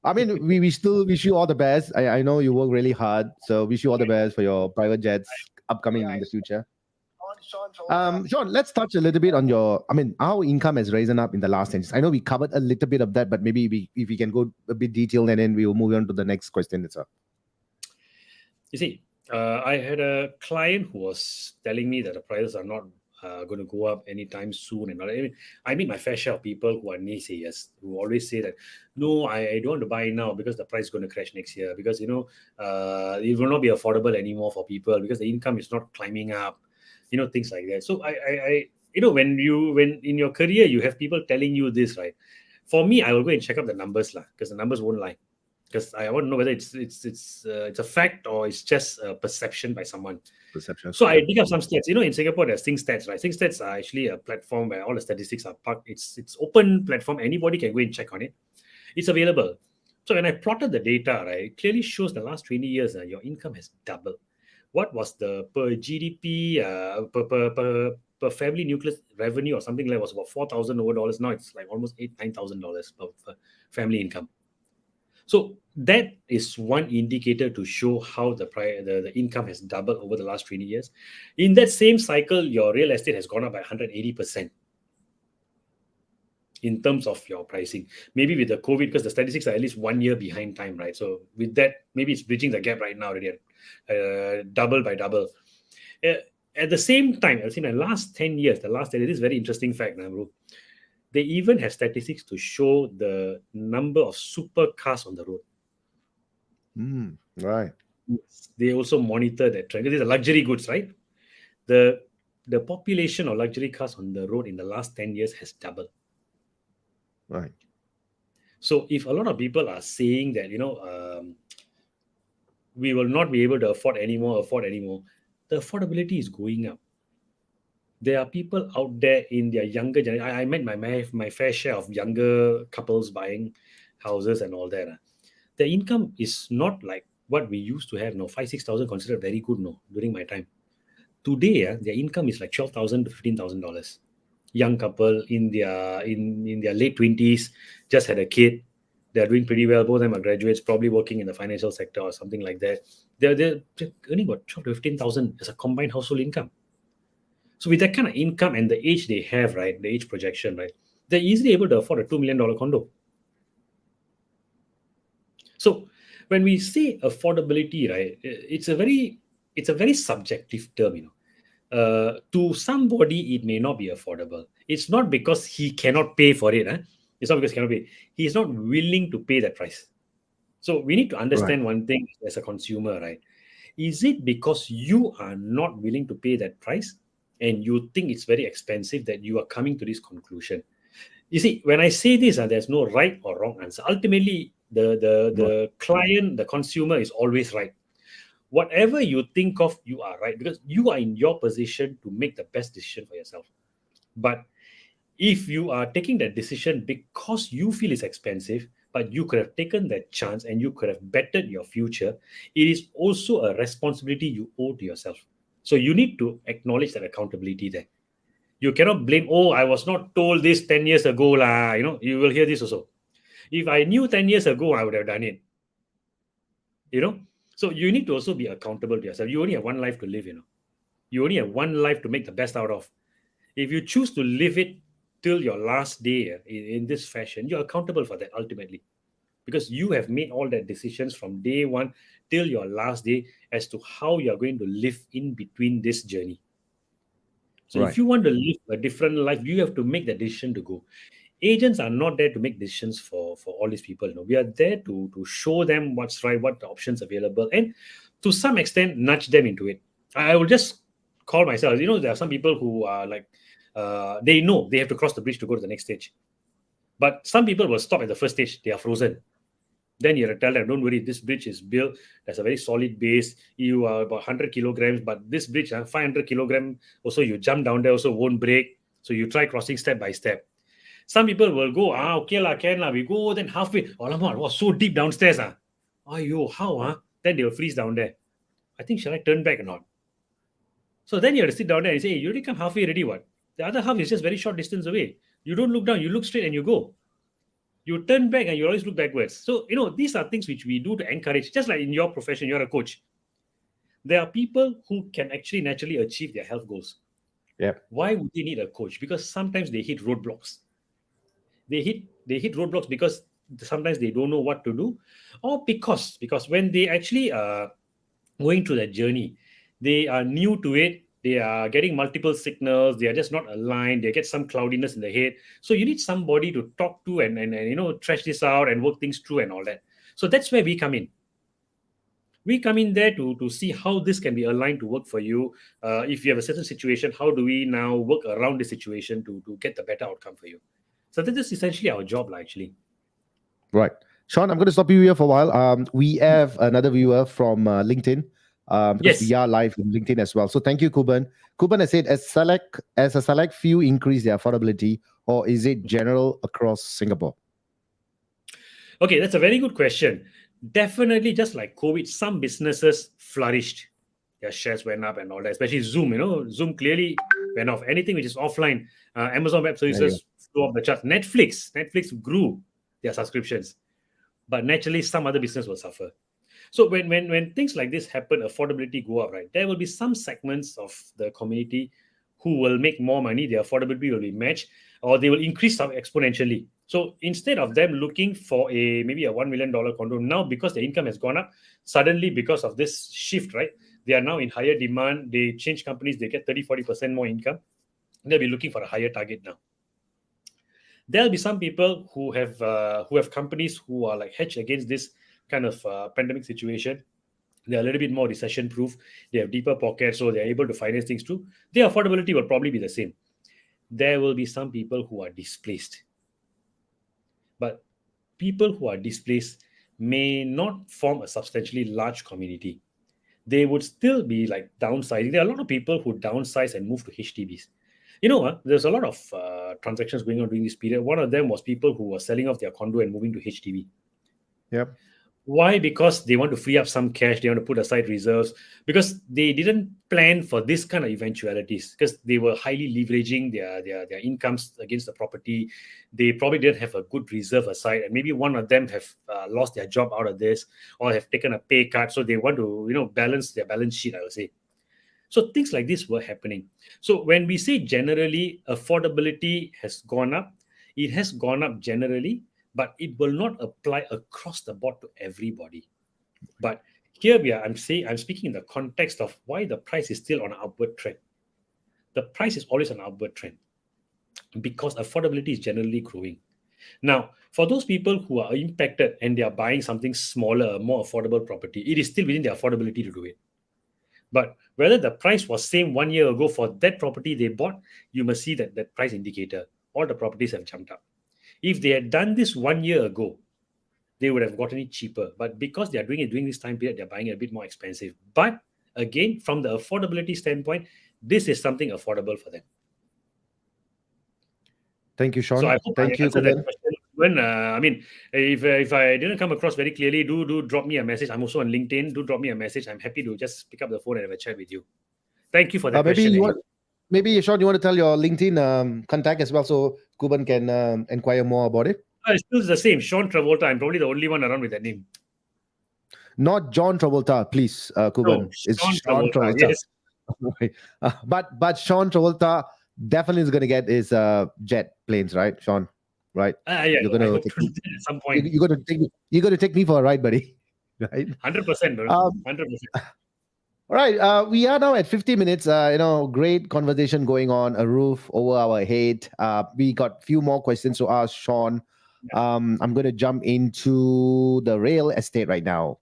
[SPEAKER 1] I mean, we still wish you all the best. I know you work really hard, so wish you all the best for your private jets upcoming in the future. Sean, let's touch a little bit on your. I mean, how income has risen up in the last 10 years. I know we covered a little bit of that, but maybe if we can go a bit detailed, and then we will move on to the next question itself.
[SPEAKER 2] You see, I had a client who was telling me that the prices are not going to go up anytime soon. And all that. I meet my fair share of people who are naysayers, who always say that, no, I don't want to buy now because the price is going to crash next year, because, it will not be affordable anymore for people because the income is not climbing up, things like that. So when in your career, you have people telling you this, right? For me, I will go and check up the numbers, lah, because the numbers won't lie, because I want to know whether it's a fact or it's just a perception by someone.
[SPEAKER 1] Perception.
[SPEAKER 2] So I
[SPEAKER 1] Yep.
[SPEAKER 2] dig up some stats. In Singapore, there's Think Stats, right? Think Stats are actually a platform where all the statistics are parked. It's open platform. Anybody can go and check on it. It's available. So when I plotted the data, right, it clearly shows the last 20 years, your income has doubled. What was the per GDP per family nucleus revenue or something like was about $4,000 over dollars. Now it's like almost $9,000 per family income. So that is one indicator to show how the income has doubled over the last 20 years. In that same cycle, your real estate has gone up by 180% in terms of your pricing. Maybe with the COVID, because the statistics are at least 1 year behind time, right? So with that, maybe it's bridging the gap right now already, double by double. At the same time, I've seen the last 10 years, this is very interesting fact, bro. They even have statistics to show the number of supercars on the road.
[SPEAKER 1] Right.
[SPEAKER 2] They also monitor that trend. These are luxury goods, right? The population of luxury cars on the road in the last 10 years has doubled.
[SPEAKER 1] Right.
[SPEAKER 2] So if a lot of people are saying that, we will not be able to afford anymore, the affordability is going up. There are people out there in their younger generation. I met my fair share of younger couples buying houses and all that. The income is not like what we used to have. No, 5,000-6,000 considered very good. No, during my time. Today, their income is like $12,000 to $15,000. Young couple in their late 20s, just had a kid. They're doing pretty well. Both of them are graduates, probably working in the financial sector or something like that. They're earning about 12 to 15,000 as a combined household income. So with that kind of income and the age they have, right, the age projection, right, they're easily able to afford a $2 million condo. So when we say affordability, right, it's a very subjective term. To somebody, it may not be affordable. It's not because he cannot pay for it. It's not because he cannot pay. He is not willing to pay that price. So we need to
[SPEAKER 1] Right.
[SPEAKER 2] understand one thing as a consumer, right? Is it because you are not willing to pay that price and you think it's very expensive that you are coming to this conclusion? You see, when I say this, there's no right or wrong answer. Ultimately, the client, the consumer is always right. Whatever you think of, you are right, because you are in your position to make the best decision for yourself. But if you are taking that decision because you feel it's expensive, but you could have taken that chance and you could have bettered your future, it is also a responsibility you owe to yourself. So you need to acknowledge that accountability there. You cannot blame, oh, I was not told this 10 years ago. You know, you will hear this also. If I knew 10 years ago, I would have done it. You know, so you need to also be accountable to yourself. You only have one life to live, you know. You only have one life to make the best out of. If you choose to live it till your last day in this fashion, you're accountable for that ultimately, because you have made all that decisions from day one till your last day as to how you're going to live in between this journey. So if
[SPEAKER 1] Right.
[SPEAKER 2] you want to live a different life, you have to make the decision to go. Agents are not there to make decisions for all these people. No, we are there to show them what's right, what the options available, and to some extent nudge them into it. I will just call myself. You know, there are some people who are like, they know they have to cross the bridge to go to the next stage, but some people will stop at the first stage. They are frozen. Then you have to tell them, don't worry, this bridge is built. There's a very solid base. You are about 100 kilograms, but this bridge, 500 kilogram. Also, you jump down there, also won't break. So you try crossing step by step. Some people will go, okay lah, can lah. We go, then halfway, alamak, was so deep downstairs. Ayo, how? Then they will freeze down there. I think, shall I turn back or not? So then you have to sit down there and say, hey, you already come halfway already, what? The other half is just very short distance away. You don't look down, you look straight and you go. You turn back and you always look backwards. So, you know, these are things which we do to encourage, just like in your profession, you're a coach. There are people who can actually naturally achieve their health goals.
[SPEAKER 1] Yep.
[SPEAKER 2] Why would they need a coach? Because sometimes they hit roadblocks. They hit roadblocks because sometimes they don't know what to do, or because when they actually going through that journey, they are new to it. They are getting multiple signals. They are just not aligned. They get some cloudiness in the head. So you need somebody to talk to and you know, trash this out and work things through and all that. So that's where we come in. We come in there to see how this can be aligned to work for you. If you have a certain situation, how do we now work around the situation to get the better outcome for you? So this is essentially our job, actually.
[SPEAKER 1] Right. Sean, I'm going to stop you here for a while. We have another viewer from LinkedIn, because we
[SPEAKER 2] Yes.
[SPEAKER 1] are live in LinkedIn as well. So thank you, Kuban. Kuban has said, as a select few increase their affordability, or is it general across Singapore?
[SPEAKER 2] Okay, that's a very good question. Definitely, just like COVID, some businesses flourished. Their shares went up and all that, especially Zoom. You know, Zoom clearly went off. Anything which is offline, Amazon Web
[SPEAKER 1] There you go.
[SPEAKER 2] Services flew off the charts. Netflix grew their subscriptions, but naturally, some other business will suffer. So when things like this happen, affordability go up, right? There will be some segments of the community who will make more money. Their affordability will be matched, or they will increase exponentially. So instead of them looking for maybe a $1 million condo now, because the income has gone up suddenly because of this shift, right? They are now in higher demand. They change companies, they get 30-40% more income. They'll be looking for a higher target now. There'll be some people who have companies who are like hedged against this kind of pandemic situation. They're a little bit more recession proof. They have deeper pockets, so they're able to finance things too. Their affordability will probably be the same. There will be some people who are displaced, but people who are displaced may not form a substantially large community. They would still be like downsizing. There are a lot of people who downsize and move to HDBs. You know, there's a lot of transactions going on during this period. One of them was people who were selling off their condo and moving to HDB.
[SPEAKER 1] Yep.
[SPEAKER 2] Why? Because they want to free up some cash. They want to put aside reserves because they didn't plan for this kind of eventualities, because they were highly leveraging their incomes against the property. They probably didn't have a good reserve aside, and maybe one of them have lost their job out of this or have taken a pay cut. So they want to, balance their balance sheet, I would say. So things like this were happening. So when we say generally affordability has gone up, it has gone up generally, but it will not apply across the board to everybody. But here I'm speaking in the context of why the price is still on an upward trend. The price is always on an upward trend because affordability is generally growing. Now, for those people who are impacted and they are buying something smaller, more affordable property, it is still within their affordability to do it. But whether the price was same 1 year ago for that property they bought, you must see that price indicator. All the properties have jumped up. If they had done this 1 year ago, they would have gotten it cheaper. But because they are doing it during this time period, they're buying it a bit more expensive. But again, from the affordability standpoint, this is something affordable for them.
[SPEAKER 1] Thank you,
[SPEAKER 2] So
[SPEAKER 1] Sean.
[SPEAKER 2] I hope I
[SPEAKER 1] Thank you,
[SPEAKER 2] answered that
[SPEAKER 1] Kuban.
[SPEAKER 2] question. When I mean, if I didn't come across very clearly, do drop me a message. I'm also on LinkedIn. Do drop me a message. I'm happy to just pick up the phone and have a chat with you. Thank you for that
[SPEAKER 1] Maybe
[SPEAKER 2] question.
[SPEAKER 1] you
[SPEAKER 2] Anyway,
[SPEAKER 1] want, maybe Sean, you want to tell your LinkedIn contact as well, so Kuban can inquire more about it.
[SPEAKER 2] it's still the same. Sean Travolta. I'm probably the only one around with that name.
[SPEAKER 1] Not John Travolta, please,
[SPEAKER 2] No,
[SPEAKER 1] Kuban. It's
[SPEAKER 2] Sean
[SPEAKER 1] Sean
[SPEAKER 2] Travolta.
[SPEAKER 1] Travolta.
[SPEAKER 2] Yes.
[SPEAKER 1] Right. But Sean Travolta definitely is going to get his jet planes, right, Sean? Right?
[SPEAKER 2] Yeah.
[SPEAKER 1] You're
[SPEAKER 2] No,
[SPEAKER 1] going
[SPEAKER 2] I
[SPEAKER 1] to
[SPEAKER 2] hope
[SPEAKER 1] take
[SPEAKER 2] to
[SPEAKER 1] me.
[SPEAKER 2] do that at some
[SPEAKER 1] You,
[SPEAKER 2] point.
[SPEAKER 1] you're going to take me. You're going to take me for a ride, buddy. Right?
[SPEAKER 2] 100%, bro.
[SPEAKER 1] Um,
[SPEAKER 2] 100%.
[SPEAKER 1] all right. We are now at 50 minutes. Great conversation going on. A roof over our head. We got few more questions to ask Sean. I'm going to jump into the real estate right now.
[SPEAKER 2] Mm.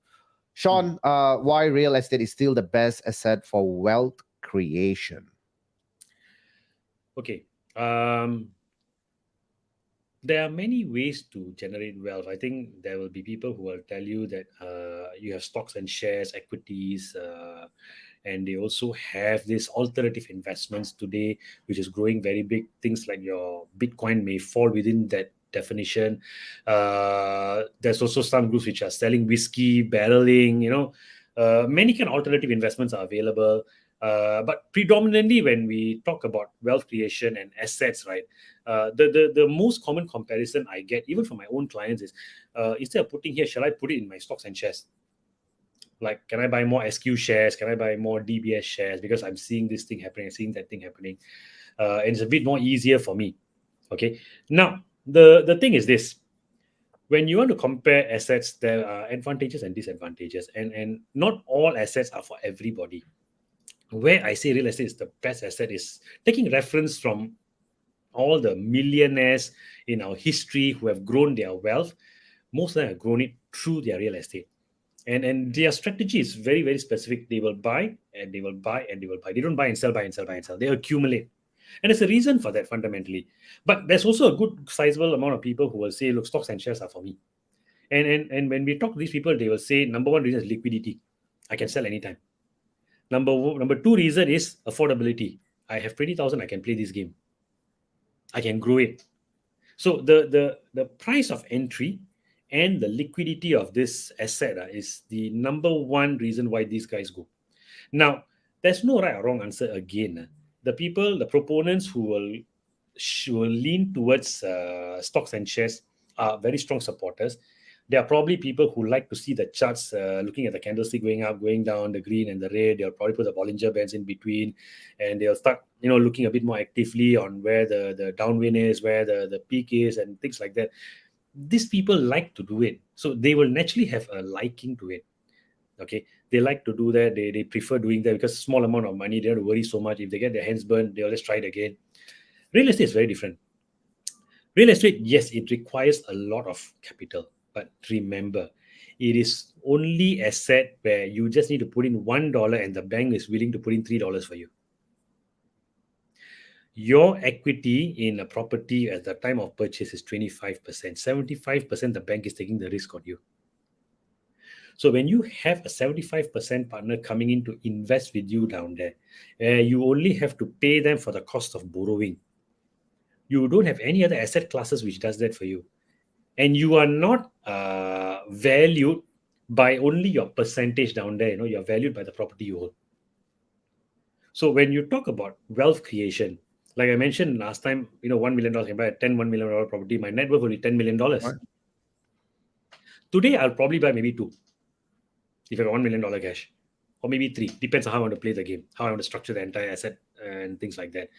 [SPEAKER 1] Sean, why real estate is still the best asset for wealth creation?
[SPEAKER 2] Okay. Um, there are many ways to generate wealth. I think there will be people who will tell you that you have stocks and shares, equities, and they also have this alternative investments today, which is growing very big. Things like your Bitcoin may fall within that definition. There's also some groups which are selling whiskey, barreling. Many kind of alternative investments are available. But predominantly, when we talk about wealth creation and assets, right, the most common comparison I get, even from my own clients, is instead of putting here, shall I put it in my stocks and shares? Like, can I buy more SQ shares? Can I buy more DBS shares? Because I'm seeing this thing happening, seeing that thing happening, and it's a bit more easier for me. Okay. Now, the thing is this: when you want to compare assets, there are advantages and disadvantages, and not all assets are for everybody. Where I say real estate is the best asset is taking reference from all the millionaires in our history who have grown their wealth. Most of them have grown it through their real estate. And their strategy is very, very specific. They will buy and they will buy and they will buy. They don't buy and sell, buy and sell, buy and sell. They accumulate. And there's a reason for that fundamentally. But there's also a good sizable amount of people who will say, look, stocks and shares are for me. And when we talk to these people, they will say number one reason is liquidity. I can sell anytime. Number two reason is affordability. I have 20,000, I can play this game. I can grow it. So the price of entry and the liquidity of this asset is the number one reason why these guys go. Now, there's no right or wrong answer again. The proponents who will lean towards stocks and shares are very strong supporters. There are probably people who like to see the charts, looking at the candlestick going up, going down, the green and the red. They'll probably put the Bollinger Bands in between, and they'll start, looking a bit more actively on where the downwind is, where the peak is, and things like that. These people like to do it, so they will naturally have a liking to it. Okay, they like to do that. They prefer doing that because small amount of money, they don't worry so much. If they get their hands burned, they'll just try it again. Real estate is very different. Real estate, yes, it requires a lot of capital, but remember, it is only asset where you just need to put in $1 and the bank is willing to put in $3 for you. Your equity in a property at the time of purchase is 25%. 75% the bank is taking the risk on you. So when you have a 75% partner coming in to invest with you down there, you only have to pay them for the cost of borrowing. You don't have any other asset classes which does that for you. And you are not valued by only your percentage down there. You're valued by the property you own. So when you talk about wealth creation, like I mentioned last time, $1 million can buy a $1 million property. My net worth will be $10 million.
[SPEAKER 1] Right.
[SPEAKER 2] Today, I'll probably buy maybe two if I have $1 million cash, or maybe three. Depends on how I want to play the game, how I want to structure the entire asset and things like that.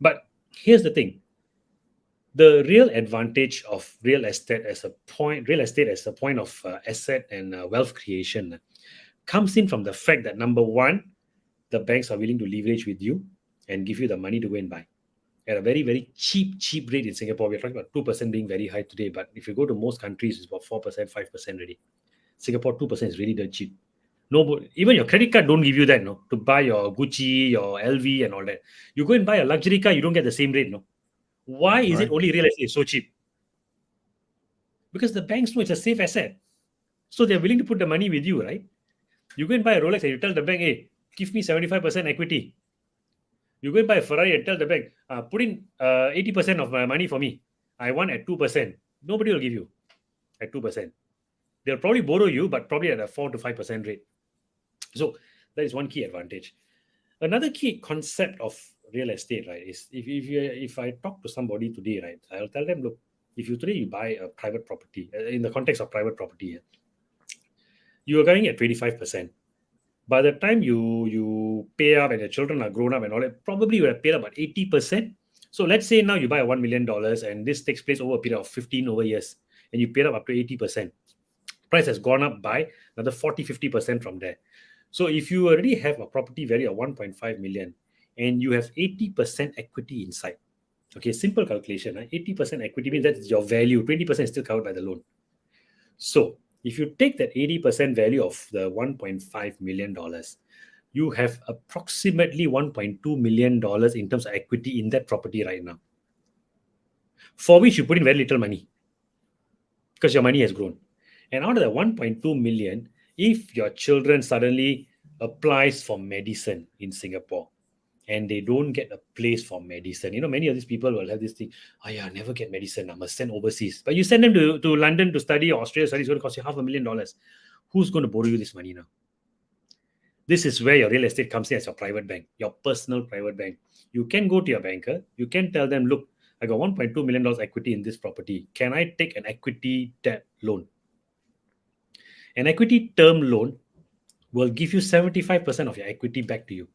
[SPEAKER 2] But here's the thing: the real advantage of real estate as a point of asset and wealth creation comes in from the fact that number one, the banks are willing to leverage with you and give you the money to go and buy at a very, very cheap rate. In Singapore, we're talking about 2% being very high today, but if you go to most countries, it's about 4%, 5% already. Singapore 2% is really the cheap. No, even your credit card don't give you that, no, to buy your Gucci, your LV and all that. You go and buy a luxury car, you don't get the same rate, no. Why is it
[SPEAKER 1] Right.
[SPEAKER 2] only real estate so cheap? Because the banks know it's a safe asset. So they're willing to put the money with you, right? You go and buy a Rolex and you tell the bank, hey, give me 75% equity. You go and buy a Ferrari and tell the bank, put in 80% of my money for me. I want at 2%. Nobody will give you at 2%. They'll probably borrow you, but probably at a 4 to 5% rate. So that is one key advantage. Another key concept of real estate, right, is if I talk to somebody today, right, I'll tell them, look, if you today you buy a private property, in the context of private property, you are going at 25%. By the time you pay up and your children are grown up and all that, probably you have paid about 80%. So let's say now you buy $1 million and this takes place over a period of 15 over years and you paid up to 80%. Price has gone up by another 40-50% from there. So if you already have a property value of 1.5 million and you have 80% equity inside, okay, simple calculation, 80% equity means that's your value, 20% is still covered by the loan. So if you take that 80% value of the $1.5 million, you have approximately $1.2 million in terms of equity in that property right now, for which you put in very little money because your money has grown. And out of the 1.2 million, if your children suddenly applies for medicine in Singapore and they don't get a place for medicine, many of these people will have this thing, oh yeah, never get medicine, I must send overseas. But you send them to London to study or Australia to study, it's going to cost you $500,000. Who's going to borrow you this money now? This is where your real estate comes in as your private bank, your personal private bank. You can go to your banker, you can tell them, look, I got $1.2 million equity in this property. Can I take an equity debt loan? An equity term loan will give you 75% of your equity back to you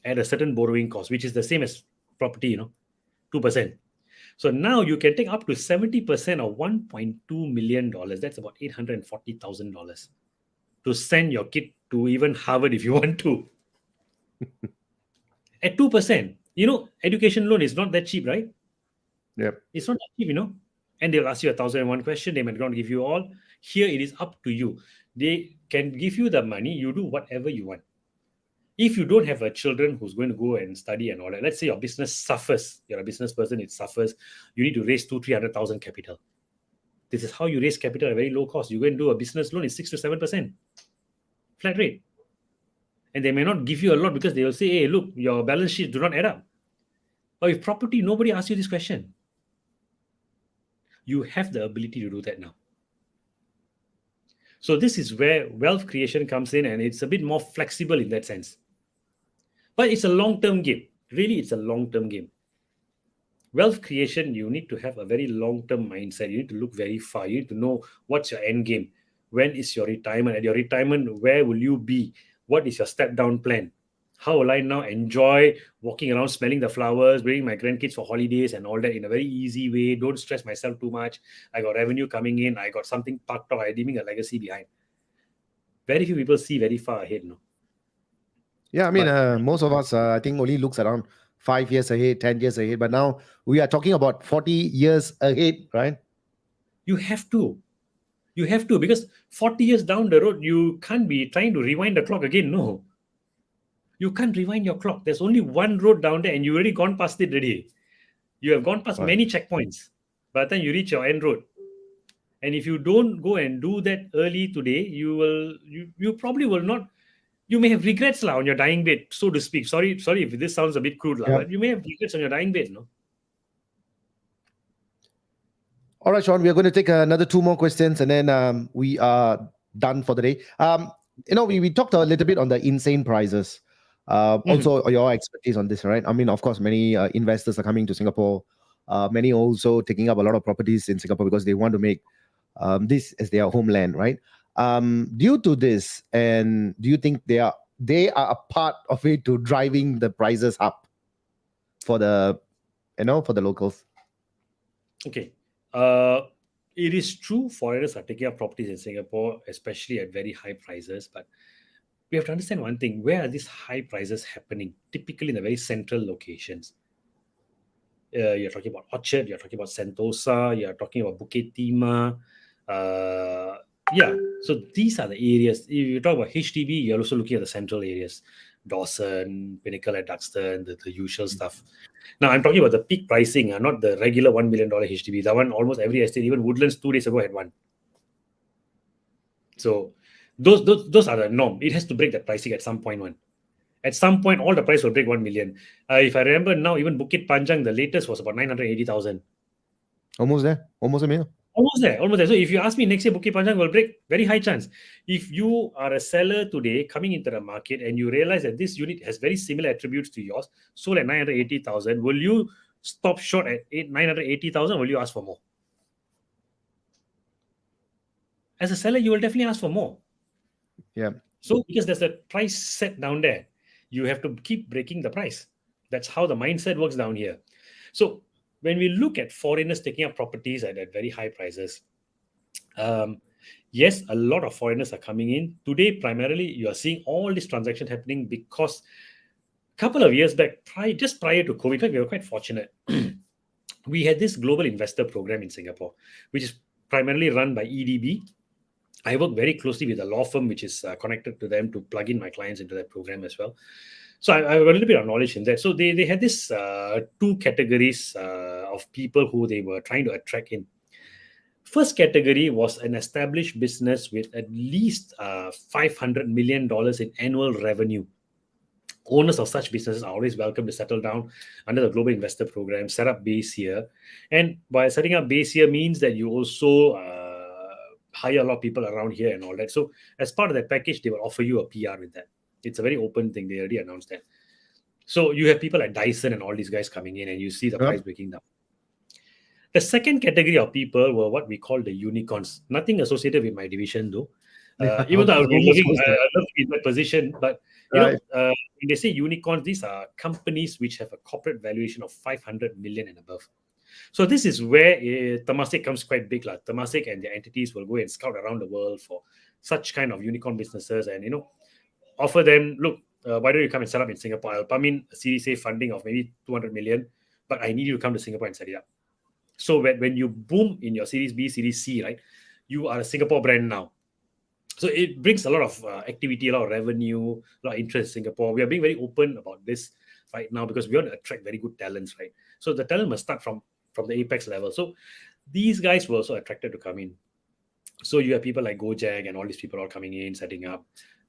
[SPEAKER 2] at a certain borrowing cost, which is the same as property, 2%. So now you can take up to 70% of $1.2 million. That's about $840,000 to send your kid to even Harvard if you want to. At 2%, education loan is not that cheap, right?
[SPEAKER 1] Yep.
[SPEAKER 2] It's not that cheap, and they'll ask you 1,001 question. They might not give you all. Here it is up to you. They can give you the money. You do whatever you want. If you don't have a children who's going to go and study and all that, let's say your business suffers. You're a business person, it suffers. You need to raise 200,000-300,000 capital. This is how you raise capital at a very low cost. You go and do a business loan, it's 6 to 7% flat rate. And they may not give you a lot because they will say, hey, look, your balance sheet do not add up. But with property, nobody asks you this question. You have the ability to do that now. So this is where wealth creation comes in, and it's a bit more flexible in that sense. But it's a long-term game. Really, it's a long-term game. Wealth creation, you need to have a very long-term mindset. You need to look very far. You need to know what's your end game. When is your retirement? At your retirement, where will you be? What is your step-down plan? How will I now enjoy walking around, smelling the flowers, bringing my grandkids for holidays and all that in a very easy way? Don't stress myself too much. I got revenue coming in. I got something parked off. I'm leaving a legacy behind. Very few people see very far ahead, no?
[SPEAKER 1] Yeah, I mean, most of us, I think, only looks around 5 years ahead, 10 years ahead. But now we are talking about 40 years ahead, right?
[SPEAKER 2] You have to. You have to, because 40 years down the road, you can't be trying to rewind the clock again. No. You can't rewind your clock. There's only one road down there and you already gone past it already. You have gone past many checkpoints by the time you reach your end road. And if you don't go and do that early today, you probably will not. You may have regrets on your dying bed, so to speak. Sorry if this sounds a bit crude, but you may have regrets on your dying bed, no?
[SPEAKER 1] All right, Sean, we are going to take another 2 more questions and then we are done for the day. We talked a little bit on the insane prices. Also, your expertise on this, right? I mean, of course, many investors are coming to Singapore. Many also taking up a lot of properties in Singapore because they want to make this as their homeland, right? Due to this, and do you think they are a part of it to driving the prices up for the locals?
[SPEAKER 2] Okay. It is true foreigners are taking up properties in Singapore, especially at very high prices. But we have to understand one thing: where are these high prices happening? Typically in the very central locations. You're talking about Orchard, you're talking about Sentosa, you're talking about Bukit Timah. So these are the areas. If you talk about HDB, you're also looking at the central areas. Dawson, Pinnacle at Duxton, the usual stuff. Now, I'm talking about the peak pricing, not the regular $1 million HDB. That one, almost every estate, even Woodlands 2 days ago had one. So those are the norm. It has to break the pricing at some point. At some point, all the price will break 1 million. If I remember now, even Bukit Panjang, the latest was about 980,000.
[SPEAKER 1] Almost there. Almost a million.
[SPEAKER 2] Almost there, almost there. So if you ask me next year, Bukit Panjang will break, very high chance. If you are a seller today coming into the market and you realize that this unit has very similar attributes to yours, sold at 980,000, will you stop short at 980,000? Will you ask for more? As a seller, you will definitely ask for more.
[SPEAKER 1] Yeah.
[SPEAKER 2] So because there's a price set down there, you have to keep breaking the price. That's how the mindset works down here. So when we look at foreigners taking up properties at very high prices, yes, a lot of foreigners are coming in. Today, primarily, you are seeing all these transactions happening because a couple of years back, just prior to COVID, in fact, we were quite fortunate. We had this global investor program in Singapore, which is primarily run by EDB. I work very closely with a law firm which is connected to them to plug in my clients into that program as well. So I have a little bit of knowledge in that. So they had this two categories of people who they were trying to attract in. First category was an established business with at least $500 million in annual revenue. Owners of such businesses are always welcome to settle down under the Global Investor Program, set up base here. And by setting up base here means that you also hire a lot of people around here and all that. So as part of that package, they will offer you a PR with that. It's a very open thing. They already announced that. So you have people like Dyson and all these guys coming in and you see the price breaking down. The second category of people were what we call the unicorns. Nothing associated with my division though. Even though I would love to be in that position, but you know, when they say unicorns, these are companies which have a corporate valuation of 500 million and above. So this is where Temasek comes quite big. Temasek and their entities will go and scout around the world for such kind of unicorn businesses and, you know, offer them, look, why don't you come and set up in Singapore? I'll pump in a Series A funding of maybe 200 million, but I need you to come to Singapore and set it up. So when you boom in your Series B, Series C, right, you are a Singapore brand now. So it brings a lot of activity, a lot of revenue, a lot of interest in Singapore. We are being very open about this right now because we want to attract very good talents, right? So the talent must start from the apex level. So these guys were also attracted to come in. So you have people like Gojek and all these people all coming in, setting up.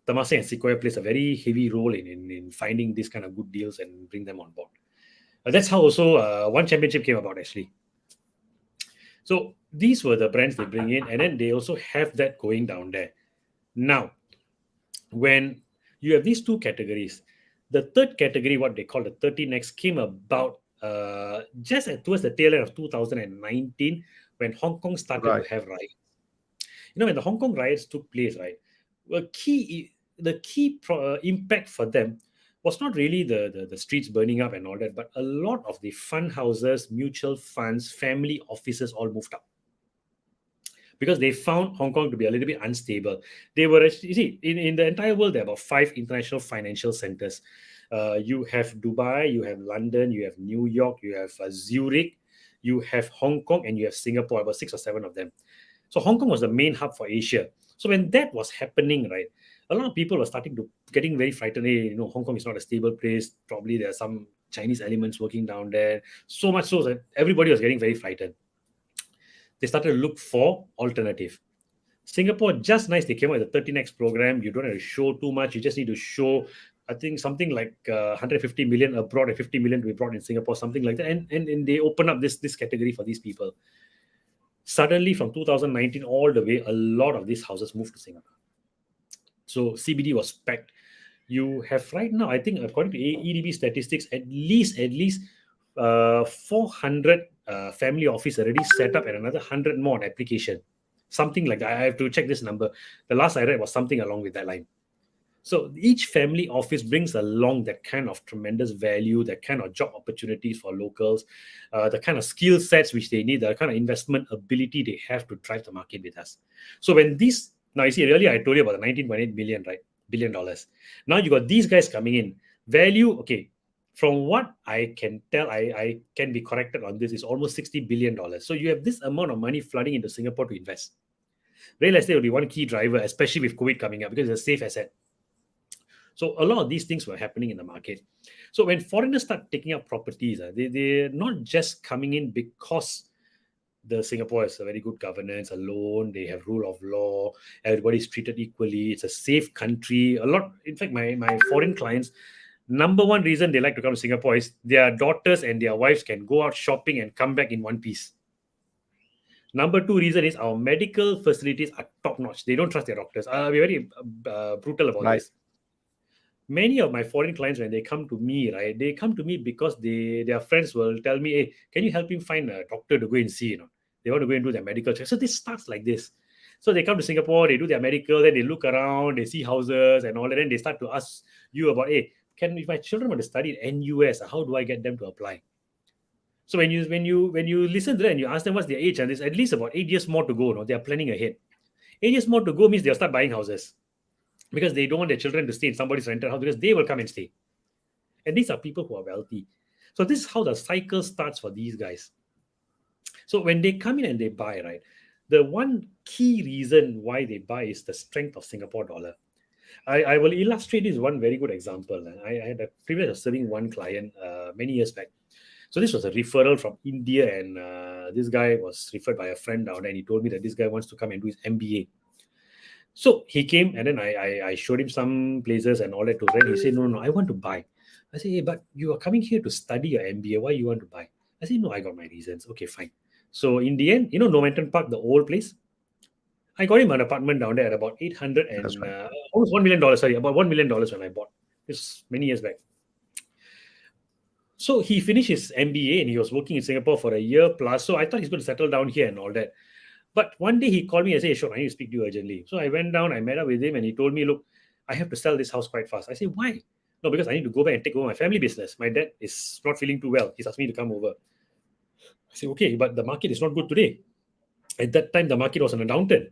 [SPEAKER 2] Temasek and Sequoia plays a very heavy role in finding these kind of good deals and bring them on board. That's how also One Championship came about, actually. So these were the brands they bring in, and then they also have that going down there. Now, when you have these two categories, the third category, what they call the 30Next, came about just towards the tail end of 2019 when Hong Kong started to have riots. You know, when the Hong Kong riots took place, right, the key impact for them was not really the streets burning up and all that, but a lot of the fund houses, mutual funds, family offices all moved out because they found Hong Kong to be a little bit unstable. They were, you see, in the entire world, there are about 5 international financial centers. You have Dubai, you have London, you have New York, you have Zurich, you have Hong Kong, and you have Singapore, about 6 or 7 of them. So Hong Kong was the main hub for Asia. So when that was happening, right, a lot of people were getting very frightened. Hey, you know, Hong Kong is not a stable place. Probably there are some Chinese elements working down there. So much so that everybody was getting very frightened. They started to look for alternative. Singapore, just nice. They came out with the 30Next program. You don't have to show too much. You just need to show, I think, something like 150 million abroad and 50 million to be brought in Singapore, something like that. And they open up this category for these people. Suddenly, from 2019 all the way, a lot of these houses moved to Singapore. So CBD was packed. You have right now, I think, according to EDB statistics, at least 400 family office already set up and another 100 more on application. Something like that. I have to check this number. The last I read was something along with that line. So each family office brings along that kind of tremendous value, that kind of job opportunities for locals, the kind of skill sets which they need, the kind of investment ability they have to drive the market with us. So when these, now you see, earlier I told you about the 19.8 billion, right? $1 billion. Now you got these guys coming in. Value, okay, from what I can tell, I can be corrected on this, is almost $60 billion. So you have this amount of money flooding into Singapore to invest. Real estate will be one key driver, especially with COVID coming up, because it's a safe asset. So a lot of these things were happening in the market. So when foreigners start taking up properties, they're not just coming in because the Singapore has a very good governance, a loan, they have rule of law, everybody's treated equally, it's a safe country. A lot, in fact, my foreign clients, Number one reason they like to come to Singapore is their daughters and their wives can go out shopping and come back in one piece. Number two reason is our medical facilities are top notch. They don't trust their doctors. I'll be very brutal about
[SPEAKER 1] Right.
[SPEAKER 2] this. Many of my foreign clients, when they come to me, right, they come to me because their friends will tell me, hey, can you help him find a doctor to go and see? They want to go and do their medical check. So this starts like this. So they come to Singapore, they do their medical, then they look around, they see houses and all that, then they start to ask you about, hey, if my children want to study at NUS, how do I get them to apply? So when you listen to them and you ask them what's their age, and there's at least about 8 years more to go. They are planning ahead. 8 years more to go means they'll start buying houses because they don't want their children to stay in somebody's rented house because they will come and stay. And these are people who are wealthy. So this is how the cycle starts for these guys. So when they come in and they buy, right, the one key reason why they buy is the strength of Singapore dollar. I will illustrate this one very good example. I had a privilege of serving one client many years back. So this was a referral from India, and this guy was referred by a friend down there, and he told me that this guy wants to come and do his MBA. So he came, and then I showed him some places and all that to rent. He said, no, I want to buy. I said, hey, but you are coming here to study your MBA. Why you want to buy? I said, no, I got my reasons. Okay, fine. So in the end, Normanton Park, the old place, I got him an apartment down there at about 800
[SPEAKER 1] That's
[SPEAKER 2] and
[SPEAKER 1] right.
[SPEAKER 2] almost $1 million. Sorry, about $1 million when I bought this many years back. So he finished his MBA and he was working in Singapore for a year plus. So I thought he's going to settle down here and all that. But one day he called me and said, Sean, I need to speak to you urgently. So I went down, I met up with him, and he told me, look, I have to sell this house quite fast. I said, why? No, because I need to go back and take over my family business. My dad is not feeling too well. He's asked me to come over. I said, okay, but the market is not good today. At that time, the market was on a downturn.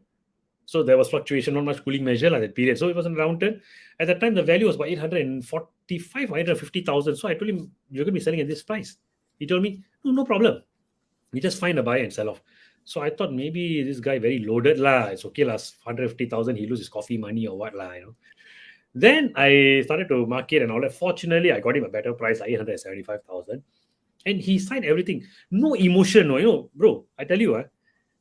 [SPEAKER 2] So there was fluctuation, not much cooling measure at that period. So it was on a downturn. At that time, the value was about 845, 850,000. So I told him, you're going to be selling at this price. He told me, no problem. You just find a buyer and sell off. So I thought maybe this guy very loaded lah. It's okay lah, 150,000. He loses coffee money or what lah. Then I started to market and all that. Fortunately, I got him a better price, like 875,000, and he signed everything. No emotion, no. Bro, I tell you,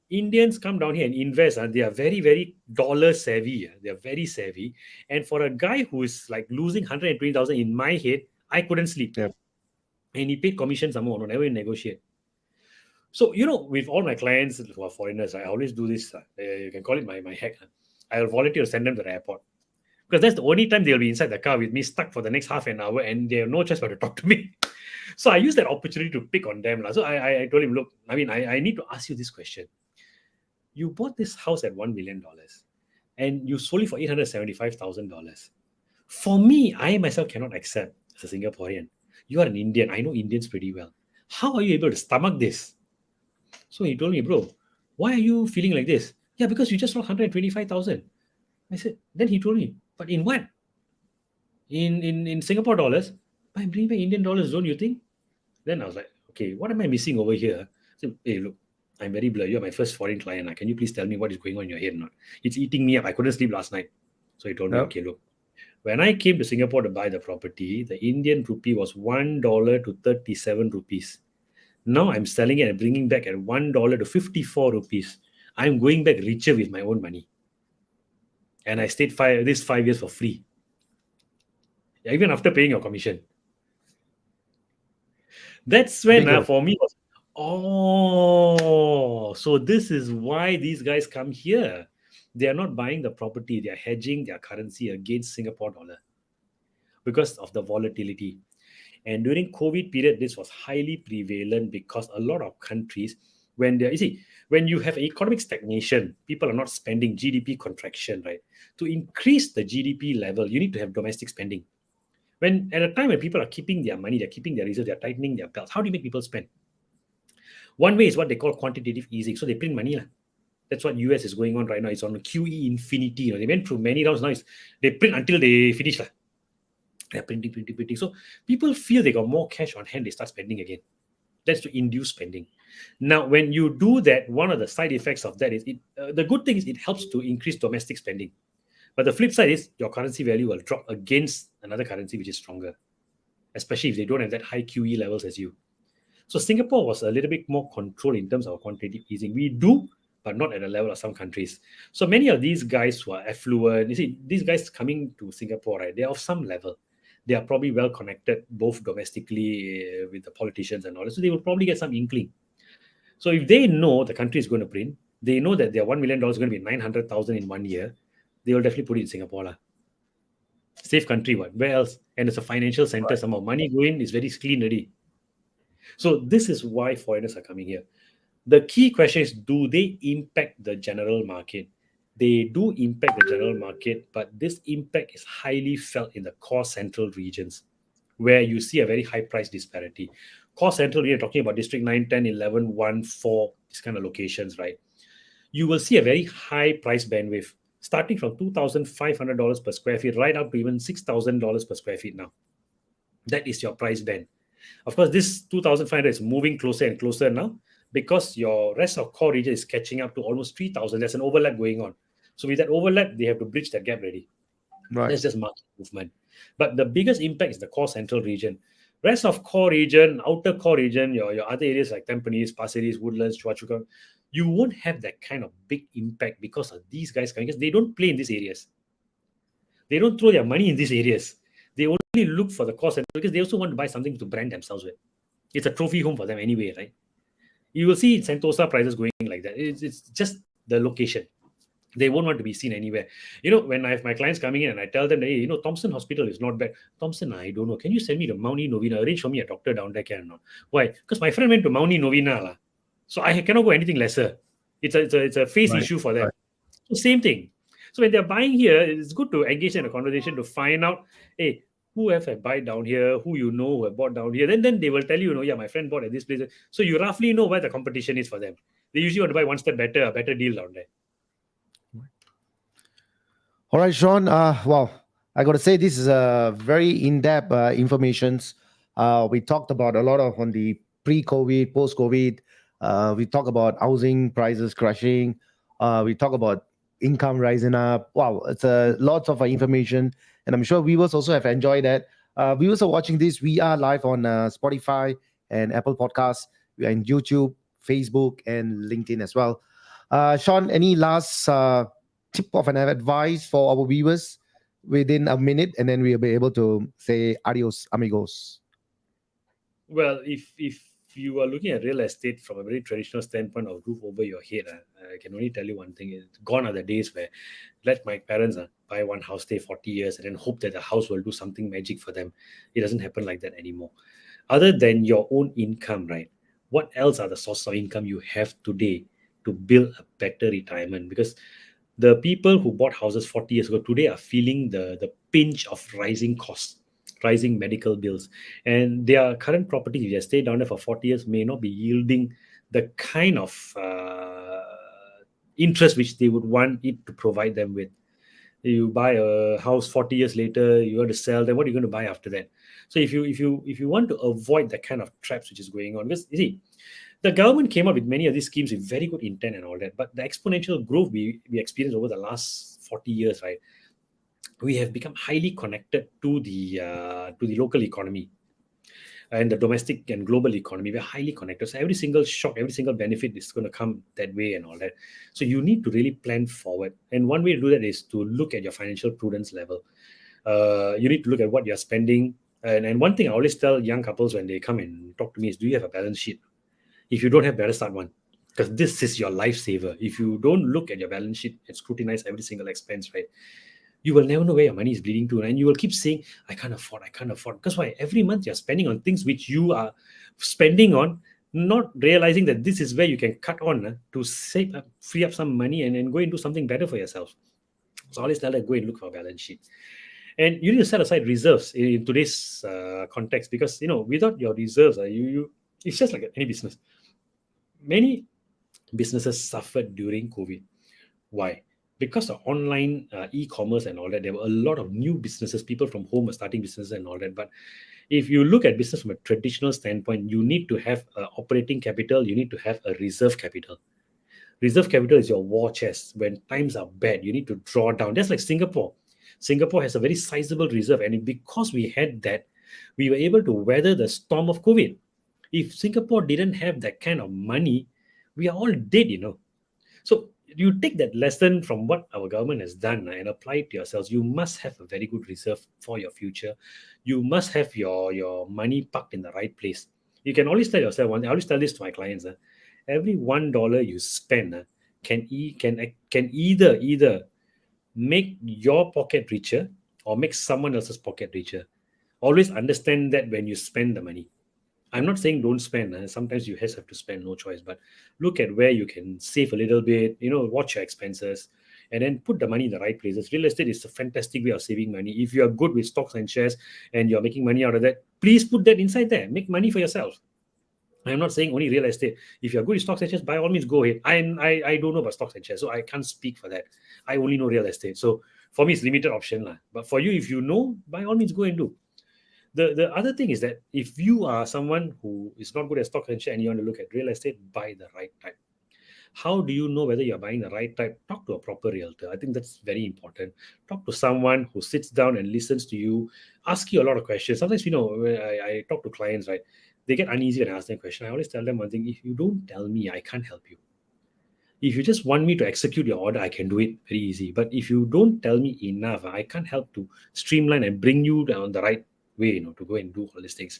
[SPEAKER 2] Indians come down here and invest. They are very, very dollar savvy. They are very savvy. And for a guy who is like losing 120,000 in my head, I couldn't sleep.
[SPEAKER 1] Yeah.
[SPEAKER 2] And he paid commission some more. No, never negotiate. So, with all my clients who are foreigners, I always do this. You can call it my hack. I'll volunteer to send them to the airport. Because that's the only time they'll be inside the car with me, stuck for the next half an hour, and they have no choice but to talk to me. So I use that opportunity to pick on them. So I told him, look, I need to ask you this question. You bought this house at $1 million and you sold it for $875,000. For me, I myself cannot accept as a Singaporean. You are an Indian. I know Indians pretty well. How are you able to stomach this? So he told me, bro, why are you feeling like this? Yeah, because you just lost 125,000. I said, then he told me, but in what? In Singapore dollars? I'm bringing back Indian dollars, don't you think? Then I was like, okay, what am I missing over here? I said, hey, look, I'm very blurred. You're my first foreign client. Can you please tell me what is going on in your head or not? It's eating me up. I couldn't sleep last night. So he told me, okay, look, when I came to Singapore to buy the property, the Indian rupee was $1 to 37 rupees. Now I'm selling it and bringing back at $1 to 54 rupees. I'm going back richer with my own money. And I stayed 5 years for free. Even after paying your commission. That's when for me was, so this is why these guys come here. They are not buying the property. They are hedging their currency against Singapore dollar because of the volatility. And during COVID period, this was highly prevalent because a lot of countries, when you have economic stagnation, people are not spending, GDP contraction, right? To increase the GDP level, you need to have domestic spending. When at a time when people are keeping their money, they're keeping their reserves, they're tightening their belts, how do you make people spend? One way is what they call quantitative easing. So they print money. That's what US is going on right now. It's on QE infinity. They went through many rounds. Now they print until they finish. They're printing. So people feel they got more cash on hand, they start spending again. That's to induce spending. Now, when you do that, one of the side effects of that is the good thing is it helps to increase domestic spending. But the flip side is your currency value will drop against another currency which is stronger, especially if they don't have that high QE levels as you. So Singapore was a little bit more controlled in terms of quantitative easing. We do, but not at the level of some countries. So many of these guys who are affluent, these guys coming to Singapore, right, they're of some level. They are probably well connected, both domestically with the politicians and all that. So they will probably get some inkling. So if they know the country is going to print, they know that their $1 million is going to be 900,000 in 1 year, they will definitely put it in Singapore. Lah. Safe country, what? Where else? And it's a financial center.
[SPEAKER 1] Right.
[SPEAKER 2] Some of money going is very clean already. So this is why foreigners are coming here. The key question is, do they impact the general market? They do impact the general market, but this impact is highly felt in the core central regions where you see a very high price disparity. Core central, we are talking about District 9, 10, 11, 1, 4, these kind of locations, right? You will see a very high price bandwidth starting from $2,500 per square feet right up to even $6,000 per square feet now. That is your price band. Of course, this 2,500 is moving closer and closer now because your rest of core region is catching up to almost 3,000. There's an overlap going on. So with that overlap, they have to bridge that gap already.
[SPEAKER 1] Right.
[SPEAKER 2] That's just market movement. But the biggest impact is the core central region. Rest of core region, outer core region, your other areas like Tampines, Pasir Ris, Woodlands, Chua Chu Kang, you won't have that kind of big impact because of these guys coming. Because they don't play in these areas. They don't throw their money in these areas. They only look for the core central because they also want to buy something to brand themselves with. It's a trophy home for them anyway, right? You will see Sentosa prices going like that. It's just the location. They won't want to be seen anywhere. When I have my clients coming in and I tell them, hey, Thompson Hospital is not bad. Thompson, I don't know. Can you send me to Mount Novena? Arrange for me a doctor down there, can or not? Why? Because my friend went to Mount Novena. La. So I cannot go anything lesser. It's a face
[SPEAKER 1] Right.
[SPEAKER 2] issue for them.
[SPEAKER 1] Right.
[SPEAKER 2] So same thing. So when they're buying here, it's good to engage in a conversation to find out, hey, who have I buy down here, who who have bought down here. Then they will tell you, yeah, my friend bought at this place. So you roughly know where the competition is for them. They usually want to buy one step better, a better deal down there.
[SPEAKER 1] All right, Sean. Wow, I got to say this is a very in-depth informations. We talked about a lot of on the pre-COVID, post-COVID. We talk about housing prices crashing. We talk about income rising up. Wow, it's a lots of information, and I'm sure viewers also have enjoyed that. Viewers are watching this. We are live on Spotify and Apple Podcasts. We are in YouTube, Facebook, and LinkedIn as well. Sean, any last tip of an advice for our viewers within a minute, and then we'll be able to say adios, amigos.
[SPEAKER 2] Well, if you are looking at real estate from a very traditional standpoint of roof over your head, I can only tell you one thing: it's gone are the days where let my parents buy one house, stay 40 years, and then hope that the house will do something magic for them. It doesn't happen like that anymore. Other than your own income, right? What else are the sources of income you have today to build a better retirement? Because the people who bought houses 40 years ago today are feeling the pinch of rising costs, rising medical bills, and their current property, if they stay down there for 40 years, may not be yielding the kind of interest which they would want it to provide them with. You buy a house 40 years later, you want to sell, then what are you going to buy after that? So if you want to avoid that kind of traps which is going on, because you see, the government came up with many of these schemes with very good intent and all that, but the exponential growth we experienced over the last 40 years, right? We have become highly connected to the local economy and the domestic and global economy. We're highly connected. So every single shock, every single benefit is going to come that way and all that. So you need to really plan forward. And one way to do that is to look at your financial prudence level. You need to look at what you're spending. And one thing I always tell young couples when they come and talk to me is, do you have a balance sheet? If you don't have, better start one. Because this is your lifesaver. If you don't look at your balance sheet and scrutinize every single expense, right, you will never know where your money is bleeding to. And you will keep saying, I can't afford. Because why? Every month you're spending on things which you are spending on, not realizing that this is where you can cut on to save up, free up some money and go and do something better for yourself. So I always tell them, go and look for a balance sheet. And you need to set aside reserves in today's context, because without your reserves, it's just like any business. Many businesses suffered during COVID. Why? Because of online e-commerce and all that, there were a lot of new businesses. People from home are starting businesses and all that. But if you look at business from a traditional standpoint, you need to have operating capital. You need to have a reserve capital. Reserve capital is your war chest. When times are bad, you need to draw down. That's like Singapore. Singapore has a very sizable reserve. And because we had that, we were able to weather the storm of COVID. If Singapore didn't have that kind of money, we are all dead, So you take that lesson from what our government has done and apply it to yourselves. You must have a very good reserve for your future. You must have your money parked in the right place. You can always tell yourself one. I always tell this to my clients. Every $1 you spend can either make your pocket richer or make someone else's pocket richer. Always understand that when you spend the money. I'm not saying don't spend. Sometimes you have to spend, no choice. But look at where you can save a little bit. Watch your expenses, and then put the money in the right places. Real estate is a fantastic way of saving money. If you are good with stocks and shares and you're making money out of that, please put that inside there. Make money for yourself. I'm not saying only real estate. If you're good with stocks and shares, by all means, go ahead. I don't know about stocks and shares, so I can't speak for that. I only know real estate. So for me, it's limited option lah. But for you, if you know, by all means, go and do. The other thing is that if you are someone who is not good at stock and share and you want to look at real estate, buy the right type. How do you know whether you're buying the right type? Talk to a proper realtor. I think that's very important. Talk to someone who sits down and listens to you, ask you a lot of questions. Sometimes, when I talk to clients, right, they get uneasy when I ask them a question. I always tell them one thing: if you don't tell me, I can't help you. If you just want me to execute your order, I can do it very easy. But if you don't tell me enough, I can't help to streamline and bring you down the right way, to go and do all these things.